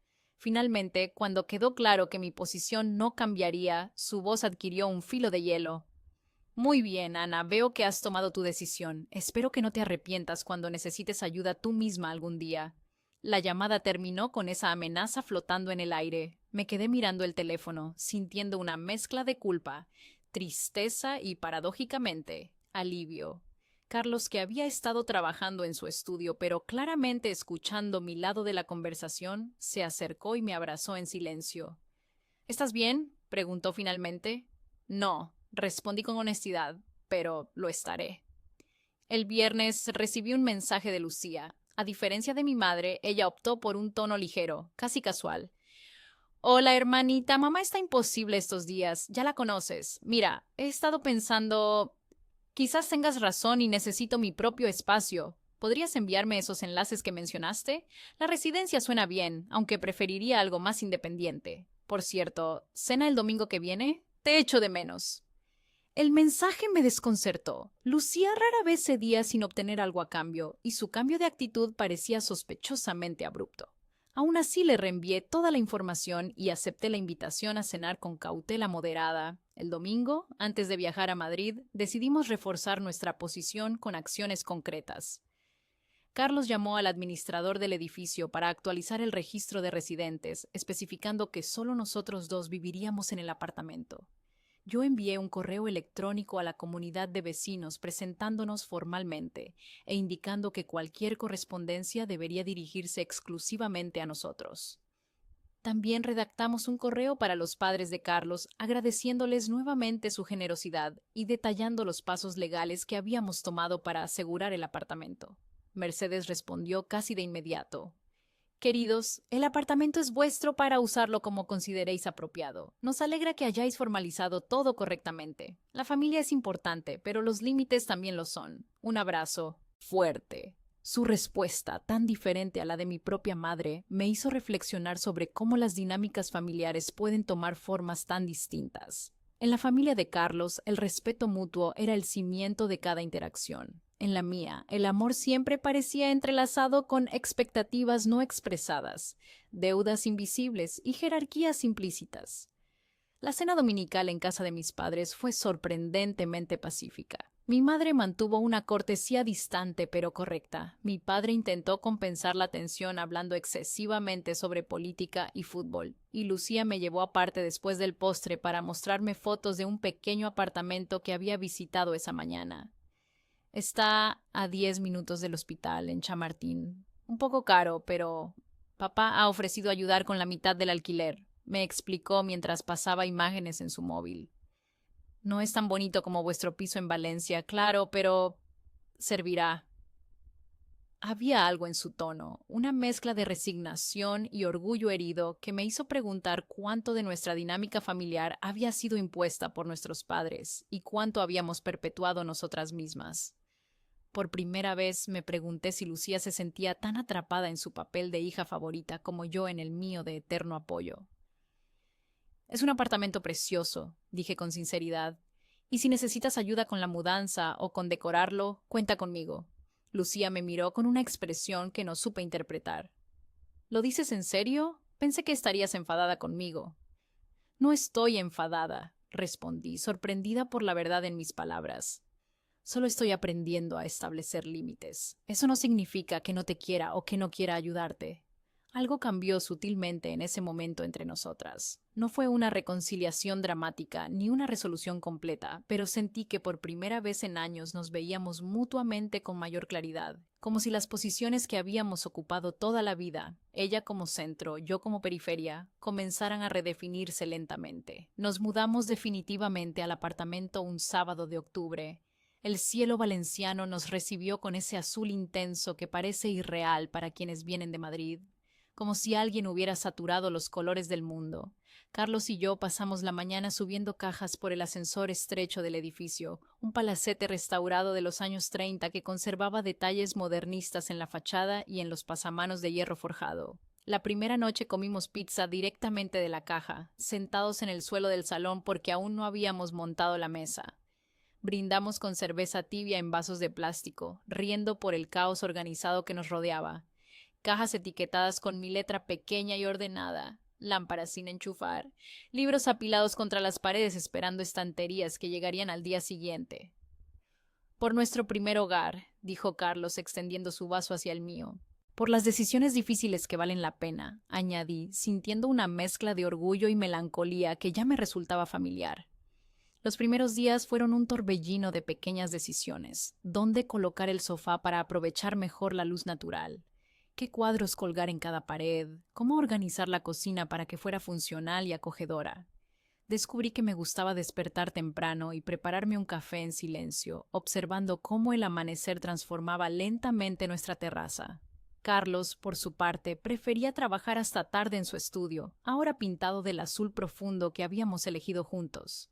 Finalmente, cuando quedó claro que mi posición no cambiaría, su voz adquirió un filo de hielo. Muy bien, Ana, veo que has tomado tu decisión. Espero que no te arrepientas cuando necesites ayuda tú misma algún día. La llamada terminó con esa amenaza flotando en el aire. Me quedé mirando el teléfono, sintiendo una mezcla de culpa, tristeza y, paradójicamente, alivio. Carlos, que había estado trabajando en su estudio, pero claramente escuchando mi lado de la conversación, se acercó y me abrazó en silencio. ¿Estás bien?, preguntó finalmente. No, respondí con honestidad, pero lo estaré. El viernes recibí un mensaje de Lucía. A diferencia de mi madre, ella optó por un tono ligero, casi casual. Hola, hermanita, mamá está imposible estos días, ya la conoces. Mira, he estado pensando... Quizás tengas razón y necesito mi propio espacio. ¿Podrías enviarme esos enlaces que mencionaste? La residencia suena bien, aunque preferiría algo más independiente. Por cierto, ¿cena el domingo que viene? Te echo de menos. El mensaje me desconcertó. Lucía rara vez cedía sin obtener algo a cambio, y su cambio de actitud parecía sospechosamente abrupto. Aún así le reenvié toda la información y acepté la invitación a cenar con cautela moderada. El domingo, antes de viajar a Madrid, decidimos reforzar nuestra posición con acciones concretas. Carlos llamó al administrador del edificio para actualizar el registro de residentes, especificando que solo nosotros dos viviríamos en el apartamento. Yo envié un correo electrónico a la comunidad de vecinos presentándonos formalmente e indicando que cualquier correspondencia debería dirigirse exclusivamente a nosotros. También redactamos un correo para los padres de Carlos agradeciéndoles nuevamente su generosidad y detallando los pasos legales que habíamos tomado para asegurar el apartamento. Mercedes respondió casi de inmediato. Queridos, el apartamento es vuestro para usarlo como consideréis apropiado. Nos alegra que hayáis formalizado todo correctamente. La familia es importante, pero los límites también lo son. Un abrazo fuerte. Su respuesta, tan diferente a la de mi propia madre, me hizo reflexionar sobre cómo las dinámicas familiares pueden tomar formas tan distintas. En la familia de Carlos, el respeto mutuo era el cimiento de cada interacción. En la mía, el amor siempre parecía entrelazado con expectativas no expresadas, deudas invisibles y jerarquías implícitas. La cena dominical en casa de mis padres fue sorprendentemente pacífica. Mi madre mantuvo una cortesía distante pero correcta. Mi padre intentó compensar la tensión hablando excesivamente sobre política y fútbol, y Lucía me llevó aparte después del postre para mostrarme fotos de un pequeño apartamento que había visitado esa mañana. Está a 10 minutos del hospital en Chamartín. Un poco caro, pero papá ha ofrecido ayudar con la mitad del alquiler, me explicó mientras pasaba imágenes en su móvil. No es tan bonito como vuestro piso en Valencia, claro, pero servirá. Había algo en su tono, una mezcla de resignación y orgullo herido que me hizo preguntar cuánto de nuestra dinámica familiar había sido impuesta por nuestros padres y cuánto habíamos perpetuado nosotras mismas. Por primera vez me pregunté si Lucía se sentía tan atrapada en su papel de hija favorita como yo en el mío de eterno apoyo. Es un apartamento precioso, dije con sinceridad, y si necesitas ayuda con la mudanza o con decorarlo, cuenta conmigo. Lucía me miró con una expresión que no supe interpretar. ¿Lo dices en serio? Pensé que estarías enfadada conmigo. No estoy enfadada, respondí, sorprendida por la verdad en mis palabras. Solo estoy aprendiendo a establecer límites. Eso no significa que no te quiera o que no quiera ayudarte. Algo cambió sutilmente en ese momento entre nosotras. No fue una reconciliación dramática ni una resolución completa, pero sentí que por primera vez en años nos veíamos mutuamente con mayor claridad, como si las posiciones que habíamos ocupado toda la vida, ella como centro, yo como periferia, comenzaran a redefinirse lentamente. Nos mudamos definitivamente al apartamento un sábado de octubre. El cielo valenciano nos recibió con ese azul intenso que parece irreal para quienes vienen de Madrid, como si alguien hubiera saturado los colores del mundo. Carlos y yo pasamos la mañana subiendo cajas por el ascensor estrecho del edificio, un palacete restaurado de los años 30 que conservaba detalles modernistas en la fachada y en los pasamanos de hierro forjado. La primera noche comimos pizza directamente de la caja, sentados en el suelo del salón porque aún no habíamos montado la mesa. Brindamos con cerveza tibia en vasos de plástico, riendo por el caos organizado que nos rodeaba. Cajas etiquetadas con mi letra pequeña y ordenada, lámparas sin enchufar, libros apilados contra las paredes esperando estanterías que llegarían al día siguiente. Por nuestro primer hogar, dijo Carlos extendiendo su vaso hacia el mío. Por las decisiones difíciles que valen la pena, añadí, sintiendo una mezcla de orgullo y melancolía que ya me resultaba familiar. Los primeros días fueron un torbellino de pequeñas decisiones. ¿Dónde colocar el sofá para aprovechar mejor la luz natural? ¿Qué cuadros colgar en cada pared? ¿Cómo organizar la cocina para que fuera funcional y acogedora? Descubrí que me gustaba despertar temprano y prepararme un café en silencio, observando cómo el amanecer transformaba lentamente nuestra terraza. Carlos, por su parte, prefería trabajar hasta tarde en su estudio, ahora pintado del azul profundo que habíamos elegido juntos.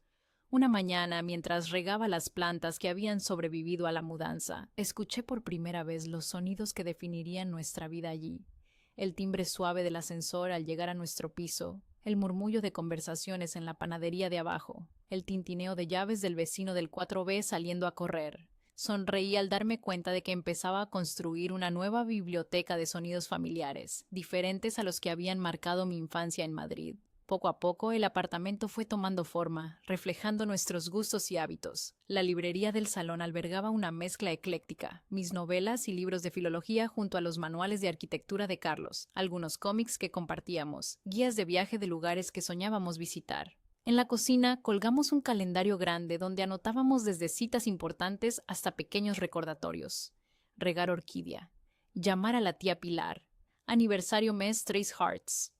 Una mañana, mientras regaba las plantas que habían sobrevivido a la mudanza, escuché por primera vez los sonidos que definirían nuestra vida allí. El timbre suave del ascensor al llegar a nuestro piso, el murmullo de conversaciones en la panadería de abajo, el tintineo de llaves del vecino del 4B saliendo a correr. Sonreí al darme cuenta de que empezaba a construir una nueva biblioteca de sonidos familiares, diferentes a los que habían marcado mi infancia en Madrid. Poco a poco, el apartamento fue tomando forma, reflejando nuestros gustos y hábitos. La librería del salón albergaba una mezcla ecléctica, mis novelas y libros de filología junto a los manuales de arquitectura de Carlos, algunos cómics que compartíamos, guías de viaje de lugares que soñábamos visitar. En la cocina colgamos un calendario grande donde anotábamos desde citas importantes hasta pequeños recordatorios. Regar orquídea, llamar a la tía Pilar, aniversario mes Tres Hearts.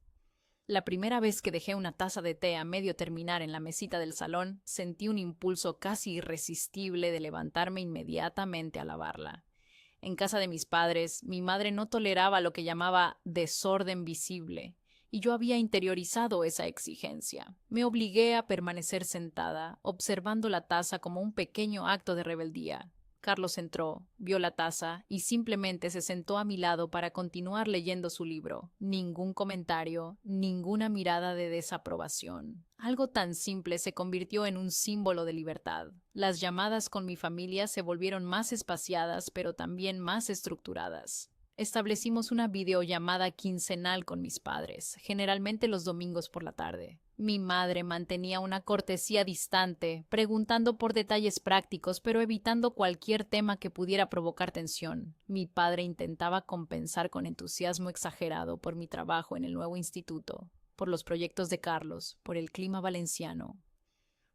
La primera vez que dejé una taza de té a medio terminar en la mesita del salón, sentí un impulso casi irresistible de levantarme inmediatamente a lavarla. En casa de mis padres, mi madre no toleraba lo que llamaba desorden visible, y yo había interiorizado esa exigencia. Me obligué a permanecer sentada, observando la taza como un pequeño acto de rebeldía. Carlos entró, vio la taza y simplemente se sentó a mi lado para continuar leyendo su libro. Ningún comentario, ninguna mirada de desaprobación. Algo tan simple se convirtió en un símbolo de libertad. Las llamadas con mi familia se volvieron más espaciadas, pero también más estructuradas. Establecimos una videollamada quincenal con mis padres, generalmente los domingos por la tarde. Mi madre mantenía una cortesía distante, preguntando por detalles prácticos, pero evitando cualquier tema que pudiera provocar tensión. Mi padre intentaba compensar con entusiasmo exagerado por mi trabajo en el nuevo instituto, por los proyectos de Carlos, por el clima valenciano.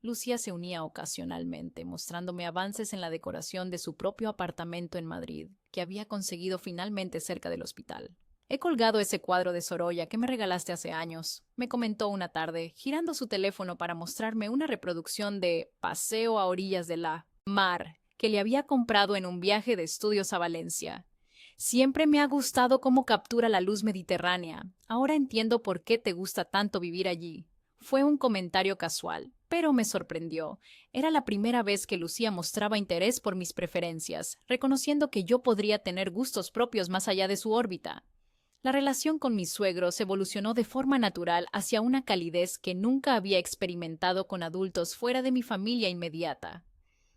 Lucía se unía ocasionalmente, mostrándome avances en la decoración de su propio apartamento en Madrid, que había conseguido finalmente cerca del hospital. «He colgado ese cuadro de Sorolla que me regalaste hace años», me comentó una tarde, girando su teléfono para mostrarme una reproducción de Paseo a orillas de la mar que le había comprado en un viaje de estudios a Valencia. «Siempre me ha gustado cómo captura la luz mediterránea. Ahora entiendo por qué te gusta tanto vivir allí». Fue un comentario casual, pero me sorprendió. Era la primera vez que Lucía mostraba interés por mis preferencias, reconociendo que yo podría tener gustos propios más allá de su órbita. La relación con mis suegros evolucionó de forma natural hacia una calidez que nunca había experimentado con adultos fuera de mi familia inmediata.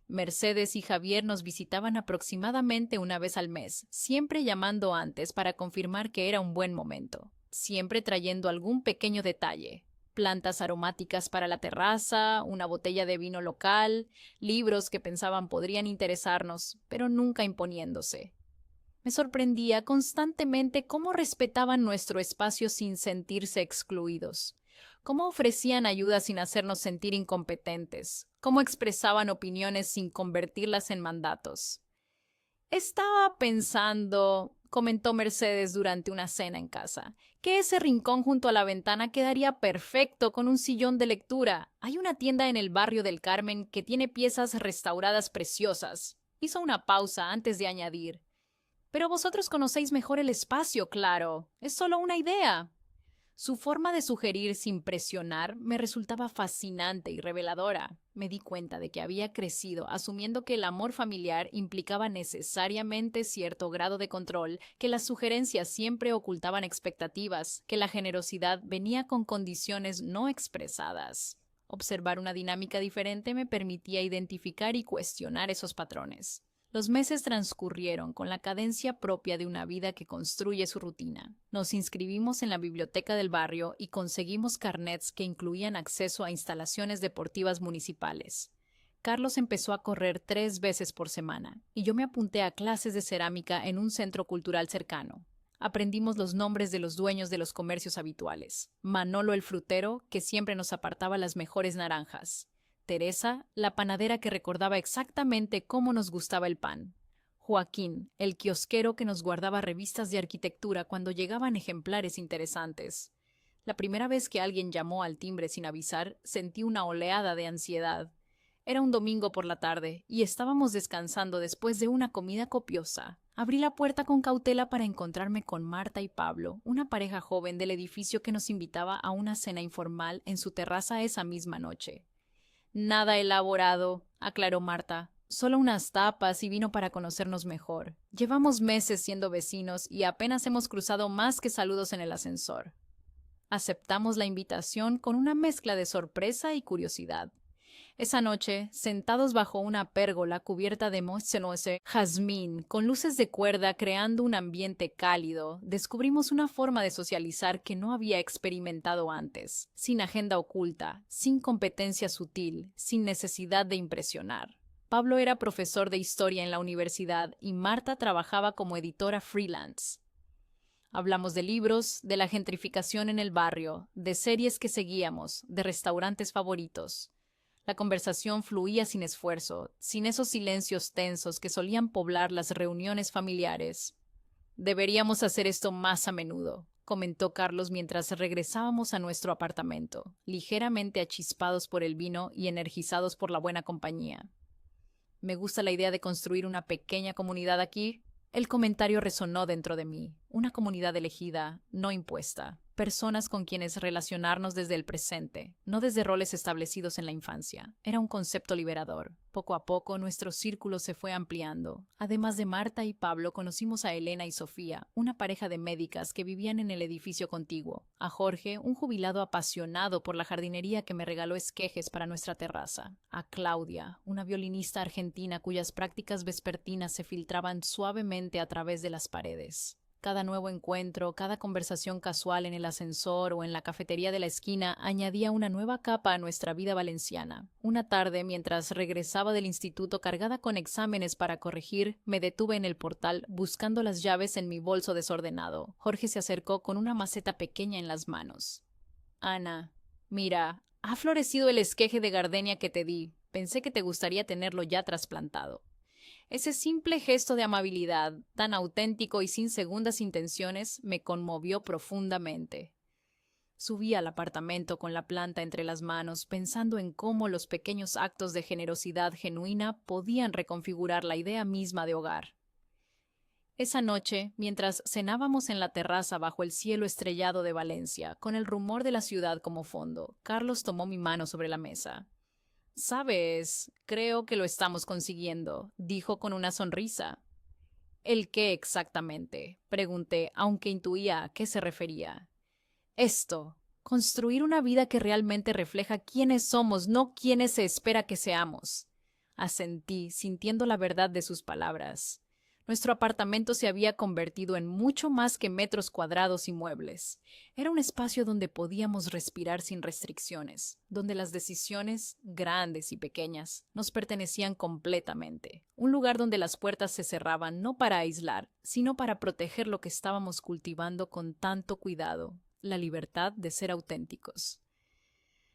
Mercedes y Javier nos visitaban aproximadamente una vez al mes, siempre llamando antes para confirmar que era un buen momento, siempre trayendo algún pequeño detalle. Plantas aromáticas para la terraza, una botella de vino local, libros que pensaban podrían interesarnos, pero nunca imponiéndose. Me sorprendía constantemente cómo respetaban nuestro espacio sin sentirse excluidos, cómo ofrecían ayuda sin hacernos sentir incompetentes, cómo expresaban opiniones sin convertirlas en mandatos. «Estaba pensando», comentó Mercedes durante una cena en casa, «que ese rincón junto a la ventana quedaría perfecto con un sillón de lectura. Hay una tienda en el barrio del Carmen que tiene piezas restauradas preciosas». Hizo una pausa antes de añadir: «Pero vosotros conocéis mejor el espacio, claro. Es solo una idea». Su forma de sugerir sin presionar me resultaba fascinante y reveladora. Me di cuenta de que había crecido asumiendo que el amor familiar implicaba necesariamente cierto grado de control, que las sugerencias siempre ocultaban expectativas, que la generosidad venía con condiciones no expresadas. Observar una dinámica diferente me permitía identificar y cuestionar esos patrones. Los meses transcurrieron con la cadencia propia de una vida que construye su rutina. Nos inscribimos en la biblioteca del barrio y conseguimos carnets que incluían acceso a instalaciones deportivas municipales. Carlos empezó a correr 3 veces por semana y yo me apunté a clases de cerámica en un centro cultural cercano. Aprendimos los nombres de los dueños de los comercios habituales. Manolo el frutero, que siempre nos apartaba las mejores naranjas. Teresa, la panadera que recordaba exactamente cómo nos gustaba el pan. Joaquín, el kiosquero que nos guardaba revistas de arquitectura cuando llegaban ejemplares interesantes. La primera vez que alguien llamó al timbre sin avisar, sentí una oleada de ansiedad. Era un domingo por la tarde y estábamos descansando después de una comida copiosa. Abrí la puerta con cautela para encontrarme con Marta y Pablo, una pareja joven del edificio que nos invitaba a una cena informal en su terraza esa misma noche. «Nada elaborado», aclaró Marta. «Solo unas tapas y vino para conocernos mejor. Llevamos meses siendo vecinos y apenas hemos cruzado más que saludos en el ascensor». Aceptamos la invitación con una mezcla de sorpresa y curiosidad. Esa noche, sentados bajo una pérgola cubierta de moisenoise jazmín, con luces de cuerda creando un ambiente cálido, descubrimos una forma de socializar que no había experimentado antes, sin agenda oculta, sin competencia sutil, sin necesidad de impresionar. Pablo era profesor de historia en la universidad y Marta trabajaba como editora freelance. Hablamos de libros, de la gentrificación en el barrio, de series que seguíamos, de restaurantes favoritos. La conversación fluía sin esfuerzo, sin esos silencios tensos que solían poblar las reuniones familiares. Deberíamos hacer esto más a menudo, comentó Carlos mientras regresábamos a nuestro apartamento, ligeramente achispados por el vino y energizados por la buena compañía. Me gusta la idea de construir una pequeña comunidad aquí. El comentario resonó dentro de mí. Una comunidad elegida, no impuesta. Personas con quienes relacionarnos desde el presente, no desde roles establecidos en la infancia. Era un concepto liberador. Poco a poco, nuestro círculo se fue ampliando. Además de Marta y Pablo, conocimos a Elena y Sofía, una pareja de médicas que vivían en el edificio contiguo. A Jorge, un jubilado apasionado por la jardinería que me regaló esquejes para nuestra terraza. A Claudia, una violinista argentina cuyas prácticas vespertinas se filtraban suavemente a través de las paredes. Cada nuevo encuentro, cada conversación casual en el ascensor o en la cafetería de la esquina añadía una nueva capa a nuestra vida valenciana. Una tarde, mientras regresaba del instituto cargada con exámenes para corregir, me detuve en el portal buscando las llaves en mi bolso desordenado. Jorge se acercó con una maceta pequeña en las manos. Ana, mira, ha florecido el esqueje de gardenia que te di. Pensé que te gustaría tenerlo ya trasplantado. Ese simple gesto de amabilidad, tan auténtico y sin segundas intenciones, me conmovió profundamente. Subí al apartamento con la planta entre las manos, pensando en cómo los pequeños actos de generosidad genuina podían reconfigurar la idea misma de hogar. Esa noche, mientras cenábamos en la terraza bajo el cielo estrellado de Valencia, con el rumor de la ciudad como fondo, Carlos tomó mi mano sobre la mesa. «Sabes, creo que lo estamos consiguiendo», dijo con una sonrisa. «¿El qué exactamente?», pregunté, aunque intuía a qué se refería. «Esto, construir una vida que realmente refleja quiénes somos, no quiénes se espera que seamos». Asentí, sintiendo la verdad de sus palabras. Nuestro apartamento se había convertido en mucho más que metros cuadrados y muebles. Era un espacio donde podíamos respirar sin restricciones, donde las decisiones, grandes y pequeñas, nos pertenecían completamente. Un lugar donde las puertas se cerraban no para aislar, sino para proteger lo que estábamos cultivando con tanto cuidado, la libertad de ser auténticos.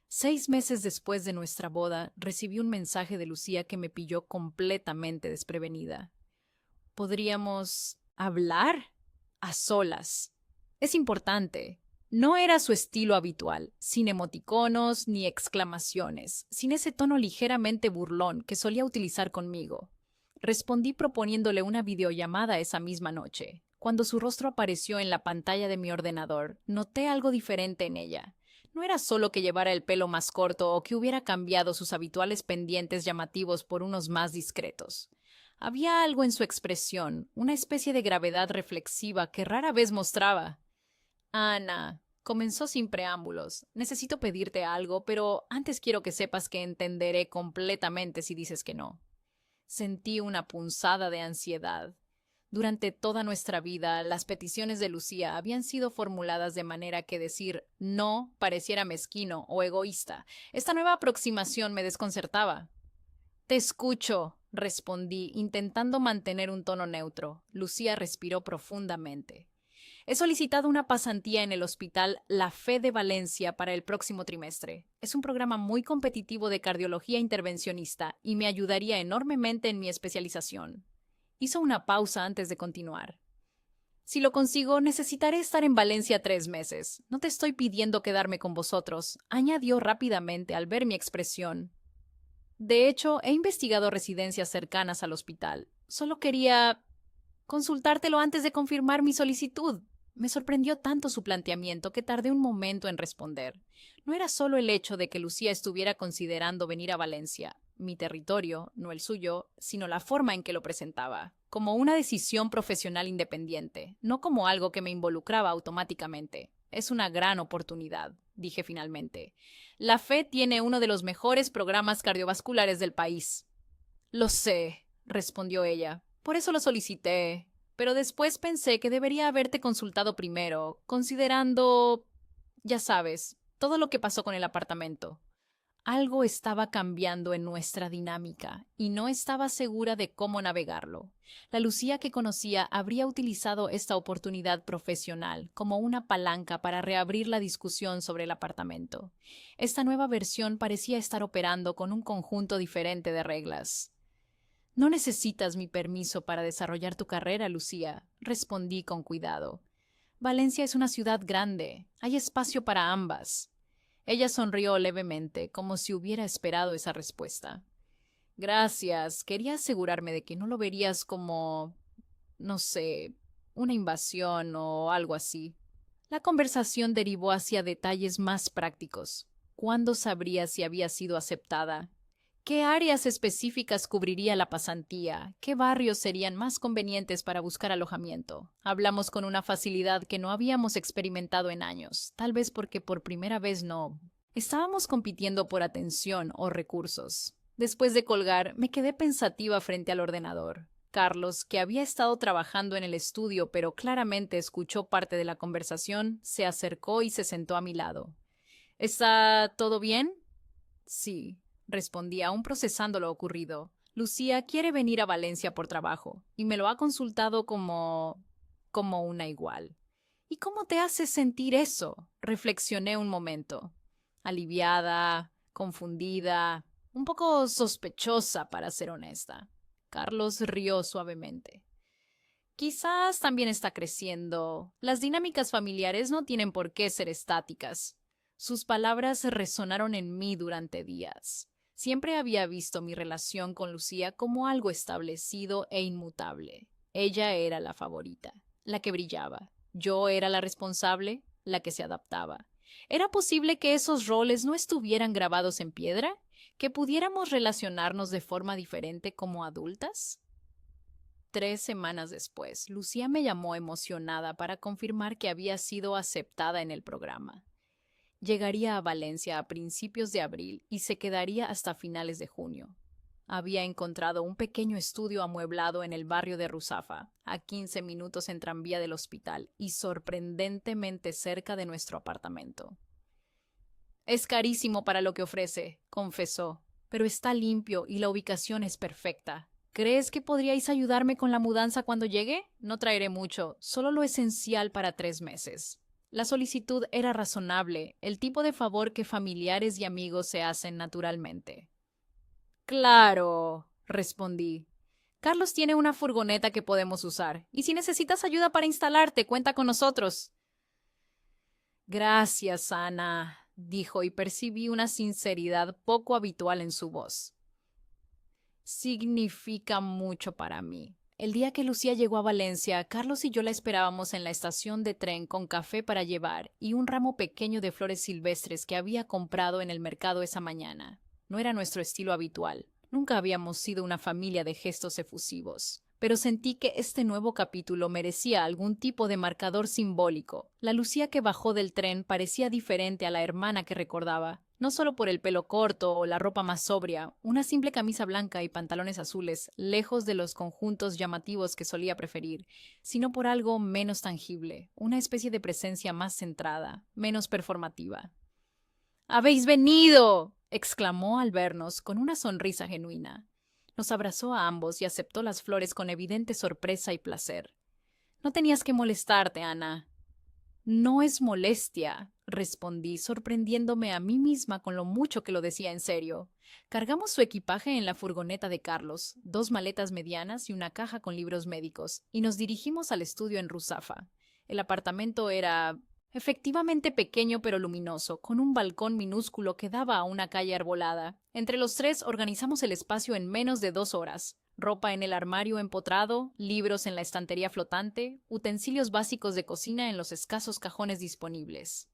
6 meses después de nuestra boda, recibí un mensaje de Lucía que me pilló completamente desprevenida. ¿Podríamos hablar? A solas. Es importante. No era su estilo habitual, sin emoticonos ni exclamaciones, sin ese tono ligeramente burlón que solía utilizar conmigo. Respondí proponiéndole una videollamada esa misma noche. Cuando su rostro apareció en la pantalla de mi ordenador, noté algo diferente en ella. No era solo que llevara el pelo más corto o que hubiera cambiado sus habituales pendientes llamativos por unos más discretos. Había algo en su expresión, una especie de gravedad reflexiva que rara vez mostraba. «Ana», comenzó sin preámbulos, «necesito pedirte algo, pero antes quiero que sepas que entenderé completamente si dices que no». Sentí una punzada de ansiedad. Durante toda nuestra vida, las peticiones de Lucía habían sido formuladas de manera que decir no pareciera mezquino o egoísta. Esta nueva aproximación me desconcertaba. «Te escucho», respondí, intentando mantener un tono neutro. Lucía respiró profundamente. «He solicitado una pasantía en el Hospital La Fe de Valencia para el próximo trimestre. Es un programa muy competitivo de cardiología intervencionista y me ayudaría enormemente en mi especialización». Hizo una pausa antes de continuar. «Si lo consigo, necesitaré estar en Valencia 3 meses. No te estoy pidiendo quedarme con vosotros», añadió rápidamente al ver mi expresión. «De hecho, he investigado residencias cercanas al hospital. Solo quería consultártelo antes de confirmar mi solicitud». Me sorprendió tanto su planteamiento que tardé un momento en responder. No era solo el hecho de que Lucía estuviera considerando venir a Valencia, mi territorio, no el suyo, sino la forma en que lo presentaba, como una decisión profesional independiente, no como algo que me involucraba automáticamente. Es una gran oportunidad. dije finalmente. La FE tiene uno de los mejores programas cardiovasculares del país. Lo sé, respondió ella. Por eso lo solicité. Pero después pensé que debería haberte consultado primero, considerando, ya sabes, todo lo que pasó con el apartamento. Algo estaba cambiando en nuestra dinámica y no estaba segura de cómo navegarlo. La Lucía que conocía habría utilizado esta oportunidad profesional como una palanca para reabrir la discusión sobre el apartamento. Esta nueva versión parecía estar operando con un conjunto diferente de reglas. No necesitas mi permiso para desarrollar tu carrera, Lucía, respondí con cuidado. Valencia es una ciudad grande. Hay espacio para ambas. Ella sonrió levemente, como si hubiera esperado esa respuesta. Gracias. Quería asegurarme de que no lo verías como, no sé, una invasión o algo así. La conversación derivó hacia detalles más prácticos. ¿Cuándo sabría si había sido aceptada? ¿Qué áreas específicas cubriría la pasantía? ¿Qué barrios serían más convenientes para buscar alojamiento? Hablamos con una facilidad que no habíamos experimentado en años, tal vez porque por primera vez no. Estábamos compitiendo por atención o recursos. Después de colgar, me quedé pensativa frente al ordenador. Carlos, que había estado trabajando en el estudio pero claramente escuchó parte de la conversación, se acercó y se sentó a mi lado. ¿Está todo bien? Sí, respondí, aún procesando lo ocurrido. Lucía quiere venir a Valencia por trabajo y me lo ha consultado como una igual. ¿Y cómo te hace sentir eso? Reflexioné un momento. Aliviada, confundida, un poco sospechosa, para ser honesta. Carlos rió suavemente. Quizás también está creciendo. Las dinámicas familiares no tienen por qué ser estáticas. Sus palabras resonaron en mí durante días. Siempre había visto mi relación con Lucía como algo establecido e inmutable. Ella era la favorita, la que brillaba. Yo era la responsable, la que se adaptaba. ¿Era posible que esos roles no estuvieran grabados en piedra? ¿Que pudiéramos relacionarnos de forma diferente como adultas? 3 semanas después, Lucía me llamó emocionada para confirmar que había sido aceptada en el programa. Llegaría a Valencia a principios de abril y se quedaría hasta finales de junio. Había encontrado un pequeño estudio amueblado en el barrio de Ruzafa, a 15 minutos en tranvía del hospital y sorprendentemente cerca de nuestro apartamento. Es carísimo para lo que ofrece, confesó, pero está limpio y la ubicación es perfecta. ¿Crees que podríais ayudarme con la mudanza cuando llegue? No traeré mucho, solo lo esencial para 3 meses. La solicitud era razonable, el tipo de favor que familiares y amigos se hacen naturalmente. Claro, respondí. Carlos tiene una furgoneta que podemos usar, y si necesitas ayuda para instalarte, cuenta con nosotros. Gracias, Ana, dijo, y percibí una sinceridad poco habitual en su voz. Significa mucho para mí. El día que Lucía llegó a Valencia, Carlos y yo la esperábamos en la estación de tren con café para llevar y un ramo pequeño de flores silvestres que había comprado en el mercado esa mañana. No era nuestro estilo habitual. Nunca habíamos sido una familia de gestos efusivos. Pero sentí que este nuevo capítulo merecía algún tipo de marcador simbólico. La Lucía que bajó del tren parecía diferente a la hermana que recordaba. No solo por el pelo corto o la ropa más sobria, una simple camisa blanca y pantalones azules, lejos de los conjuntos llamativos que solía preferir, sino por algo menos tangible, una especie de presencia más centrada, menos performativa. ¡Habéis venido!, exclamó al vernos con una sonrisa genuina. Nos abrazó a ambos y aceptó las flores con evidente sorpresa y placer. No tenías que molestarte, Ana. No es molestia, respondí, sorprendiéndome a mí misma con lo mucho que lo decía en serio. Cargamos su equipaje en la furgoneta de Carlos, 2 maletas medianas y una caja con libros médicos, y nos dirigimos al estudio en Ruzafa. El apartamento era efectivamente pequeño pero luminoso, con un balcón minúsculo que daba a una calle arbolada. Entre los 3 organizamos el espacio en menos de 2 horas. Ropa en el armario empotrado, libros en la estantería flotante, utensilios básicos de cocina en los escasos cajones disponibles.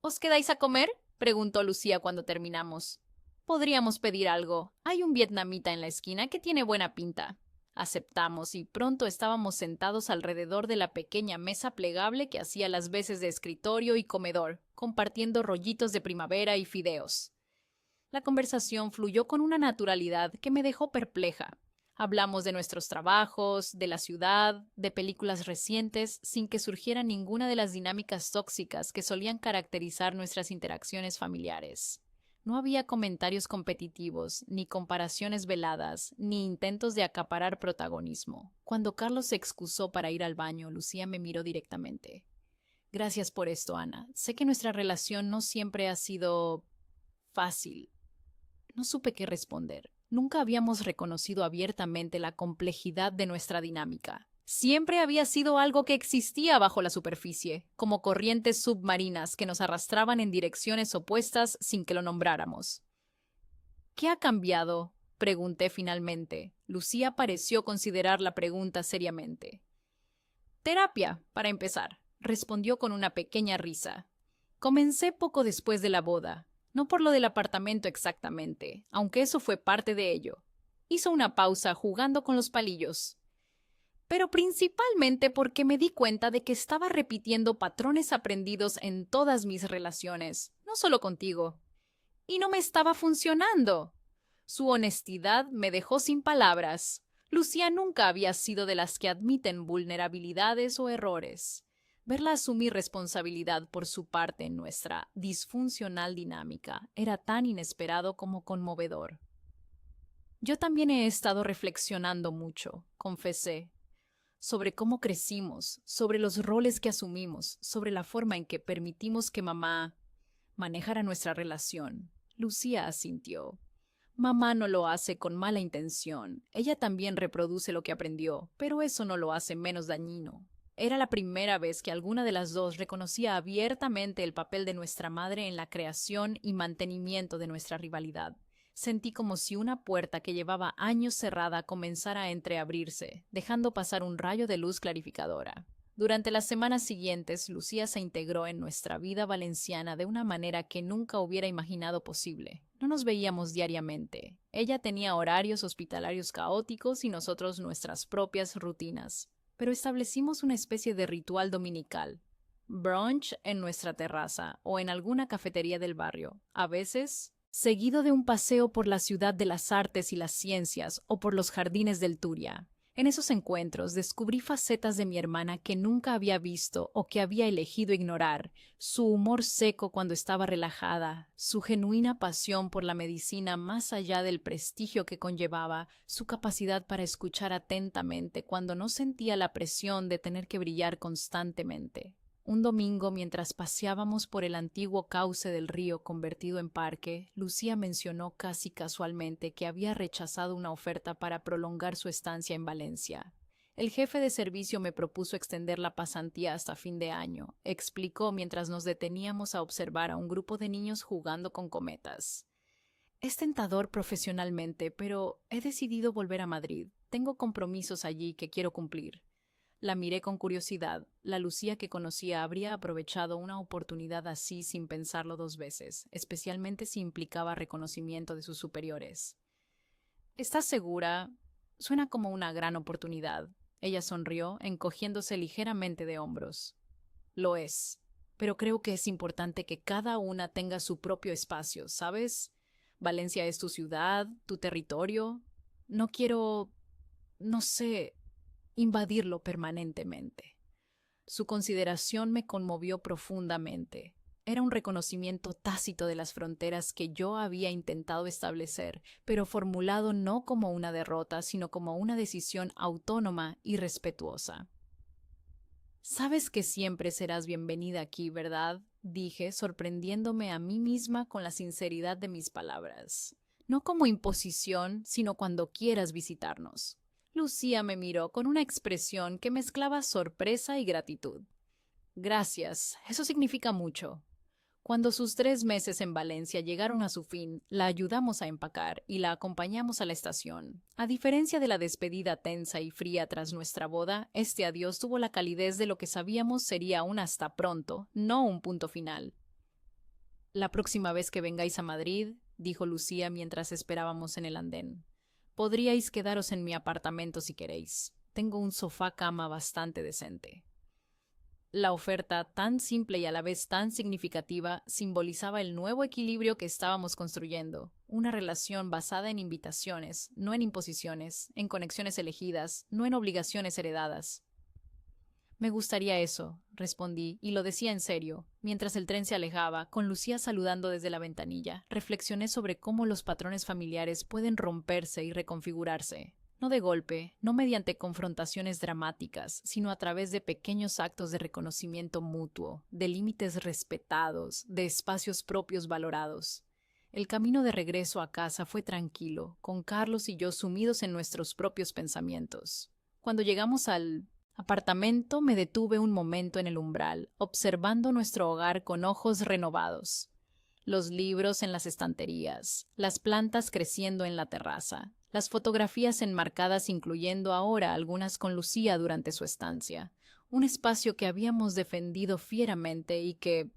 ¿Os quedáis a comer?, preguntó Lucía cuando terminamos. Podríamos pedir algo. Hay un vietnamita en la esquina que tiene buena pinta. Aceptamos y pronto estábamos sentados alrededor de la pequeña mesa plegable que hacía las veces de escritorio y comedor, compartiendo rollitos de primavera y fideos. La conversación fluyó con una naturalidad que me dejó perpleja. Hablamos de nuestros trabajos, de la ciudad, de películas recientes, sin que surgiera ninguna de las dinámicas tóxicas que solían caracterizar nuestras interacciones familiares. No había comentarios competitivos, ni comparaciones veladas, ni intentos de acaparar protagonismo. Cuando Carlos se excusó para ir al baño, Lucía me miró directamente. Gracias por esto, Ana. Sé que nuestra relación no siempre ha sido fácil. No supe qué responder. Nunca habíamos reconocido abiertamente la complejidad de nuestra dinámica. Siempre había sido algo que existía bajo la superficie, como corrientes submarinas que nos arrastraban en direcciones opuestas sin que lo nombráramos. ¿Qué ha cambiado?, pregunté finalmente. Lucía pareció considerar la pregunta seriamente. Terapia, para empezar, respondió con una pequeña risa. Comencé poco después de la boda. No por lo del apartamento exactamente, aunque eso fue parte de ello. Hizo una pausa jugando con los palillos. Pero principalmente porque me di cuenta de que estaba repitiendo patrones aprendidos en todas mis relaciones, no solo contigo. Y no me estaba funcionando. Su honestidad me dejó sin palabras. Lucía nunca había sido de las que admiten vulnerabilidades o errores. Verla asumir responsabilidad por su parte en nuestra disfuncional dinámica era tan inesperado como conmovedor. Yo también he estado reflexionando mucho, confesé, sobre cómo crecimos, sobre los roles que asumimos, sobre la forma en que permitimos que mamá manejara nuestra relación. Lucía asintió. Mamá no lo hace con mala intención. Ella también reproduce lo que aprendió, pero eso no lo hace menos dañino. Era la primera vez que alguna de las dos reconocía abiertamente el papel de nuestra madre en la creación y mantenimiento de nuestra rivalidad. Sentí como si una puerta que llevaba años cerrada comenzara a entreabrirse, dejando pasar un rayo de luz clarificadora. Durante las semanas siguientes, Lucía se integró en nuestra vida valenciana de una manera que nunca hubiera imaginado posible. No nos veíamos diariamente. Ella tenía horarios hospitalarios caóticos y nosotros nuestras propias rutinas. Pero establecimos una especie de ritual dominical. Brunch en nuestra terraza o en alguna cafetería del barrio, a veces seguido de un paseo por la ciudad de las artes y las ciencias o por los jardines del Turia. En esos encuentros descubrí facetas de mi hermana que nunca había visto o que había elegido ignorar: su humor seco cuando estaba relajada, su genuina pasión por la medicina más allá del prestigio que conllevaba, su capacidad para escuchar atentamente cuando no sentía la presión de tener que brillar constantemente. Un domingo, mientras paseábamos por el antiguo cauce del río convertido en parque, Lucía mencionó casi casualmente que había rechazado una oferta para prolongar su estancia en Valencia. El jefe de servicio me propuso extender la pasantía hasta fin de año, explicó mientras nos deteníamos a observar a un grupo de niños jugando con cometas. Es tentador profesionalmente, pero he decidido volver a Madrid. Tengo compromisos allí que quiero cumplir. La miré con curiosidad. La Lucía que conocía habría aprovechado una oportunidad así sin pensarlo dos veces, especialmente si implicaba reconocimiento de sus superiores. ¿Estás segura? Suena como una gran oportunidad. Ella sonrió, encogiéndose ligeramente de hombros. Lo es, pero creo que es importante que cada una tenga su propio espacio, ¿sabes? Valencia es tu ciudad, tu territorio. No quiero, no sé, invadirlo permanentemente. Su consideración me conmovió profundamente. Era un reconocimiento tácito de las fronteras que yo había intentado establecer, pero formulado no como una derrota, sino como una decisión autónoma y respetuosa. Sabes que siempre serás bienvenida aquí, ¿verdad?, dije, sorprendiéndome a mí misma con la sinceridad de mis palabras. No como imposición, sino cuando quieras visitarnos. Lucía me miró con una expresión que mezclaba sorpresa y gratitud. Gracias, eso significa mucho. Cuando sus 3 meses en Valencia llegaron a su fin, la ayudamos a empacar y la acompañamos a la estación. A diferencia de la despedida tensa y fría tras nuestra boda, este adiós tuvo la calidez de lo que sabíamos sería un hasta pronto, no un punto final. La próxima vez que vengáis a Madrid, dijo Lucía mientras esperábamos en el andén, Podríais quedaros en mi apartamento si queréis. Tengo un sofá cama bastante decente. La oferta, tan simple y a la vez tan significativa, simbolizaba el nuevo equilibrio que estábamos construyendo, una relación basada en invitaciones, no en imposiciones, en conexiones elegidas, no en obligaciones heredadas. Me gustaría eso, respondí, y lo decía en serio. Mientras el tren se alejaba, con Lucía saludando desde la ventanilla, reflexioné sobre cómo los patrones familiares pueden romperse y reconfigurarse. No de golpe, no mediante confrontaciones dramáticas, sino a través de pequeños actos de reconocimiento mutuo, de límites respetados, de espacios propios valorados. El camino de regreso a casa fue tranquilo, con Carlos y yo sumidos en nuestros propios pensamientos. Cuando llegamos al apartamento, me detuve un momento en el umbral, observando nuestro hogar con ojos renovados. Los libros en las estanterías, las plantas creciendo en la terraza, las fotografías enmarcadas incluyendo ahora algunas con Lucía durante su estancia, un espacio que habíamos defendido fieramente y que,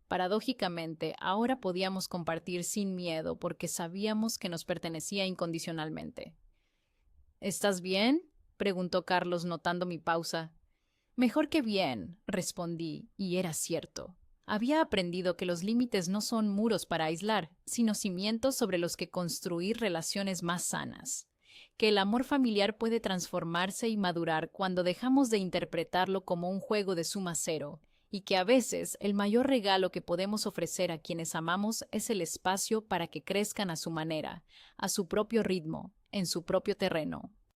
paradójicamente, ahora podíamos compartir sin miedo porque sabíamos que nos pertenecía incondicionalmente. ¿Estás bien?, preguntó Carlos notando mi pausa. Mejor que bien, respondí, y era cierto. Había aprendido que los límites no son muros para aislar, sino cimientos sobre los que construir relaciones más sanas. Que el amor familiar puede transformarse y madurar cuando dejamos de interpretarlo como un juego de suma cero, y que a veces el mayor regalo que podemos ofrecer a quienes amamos es el espacio para que crezcan a su manera, a su propio ritmo, en su propio terreno.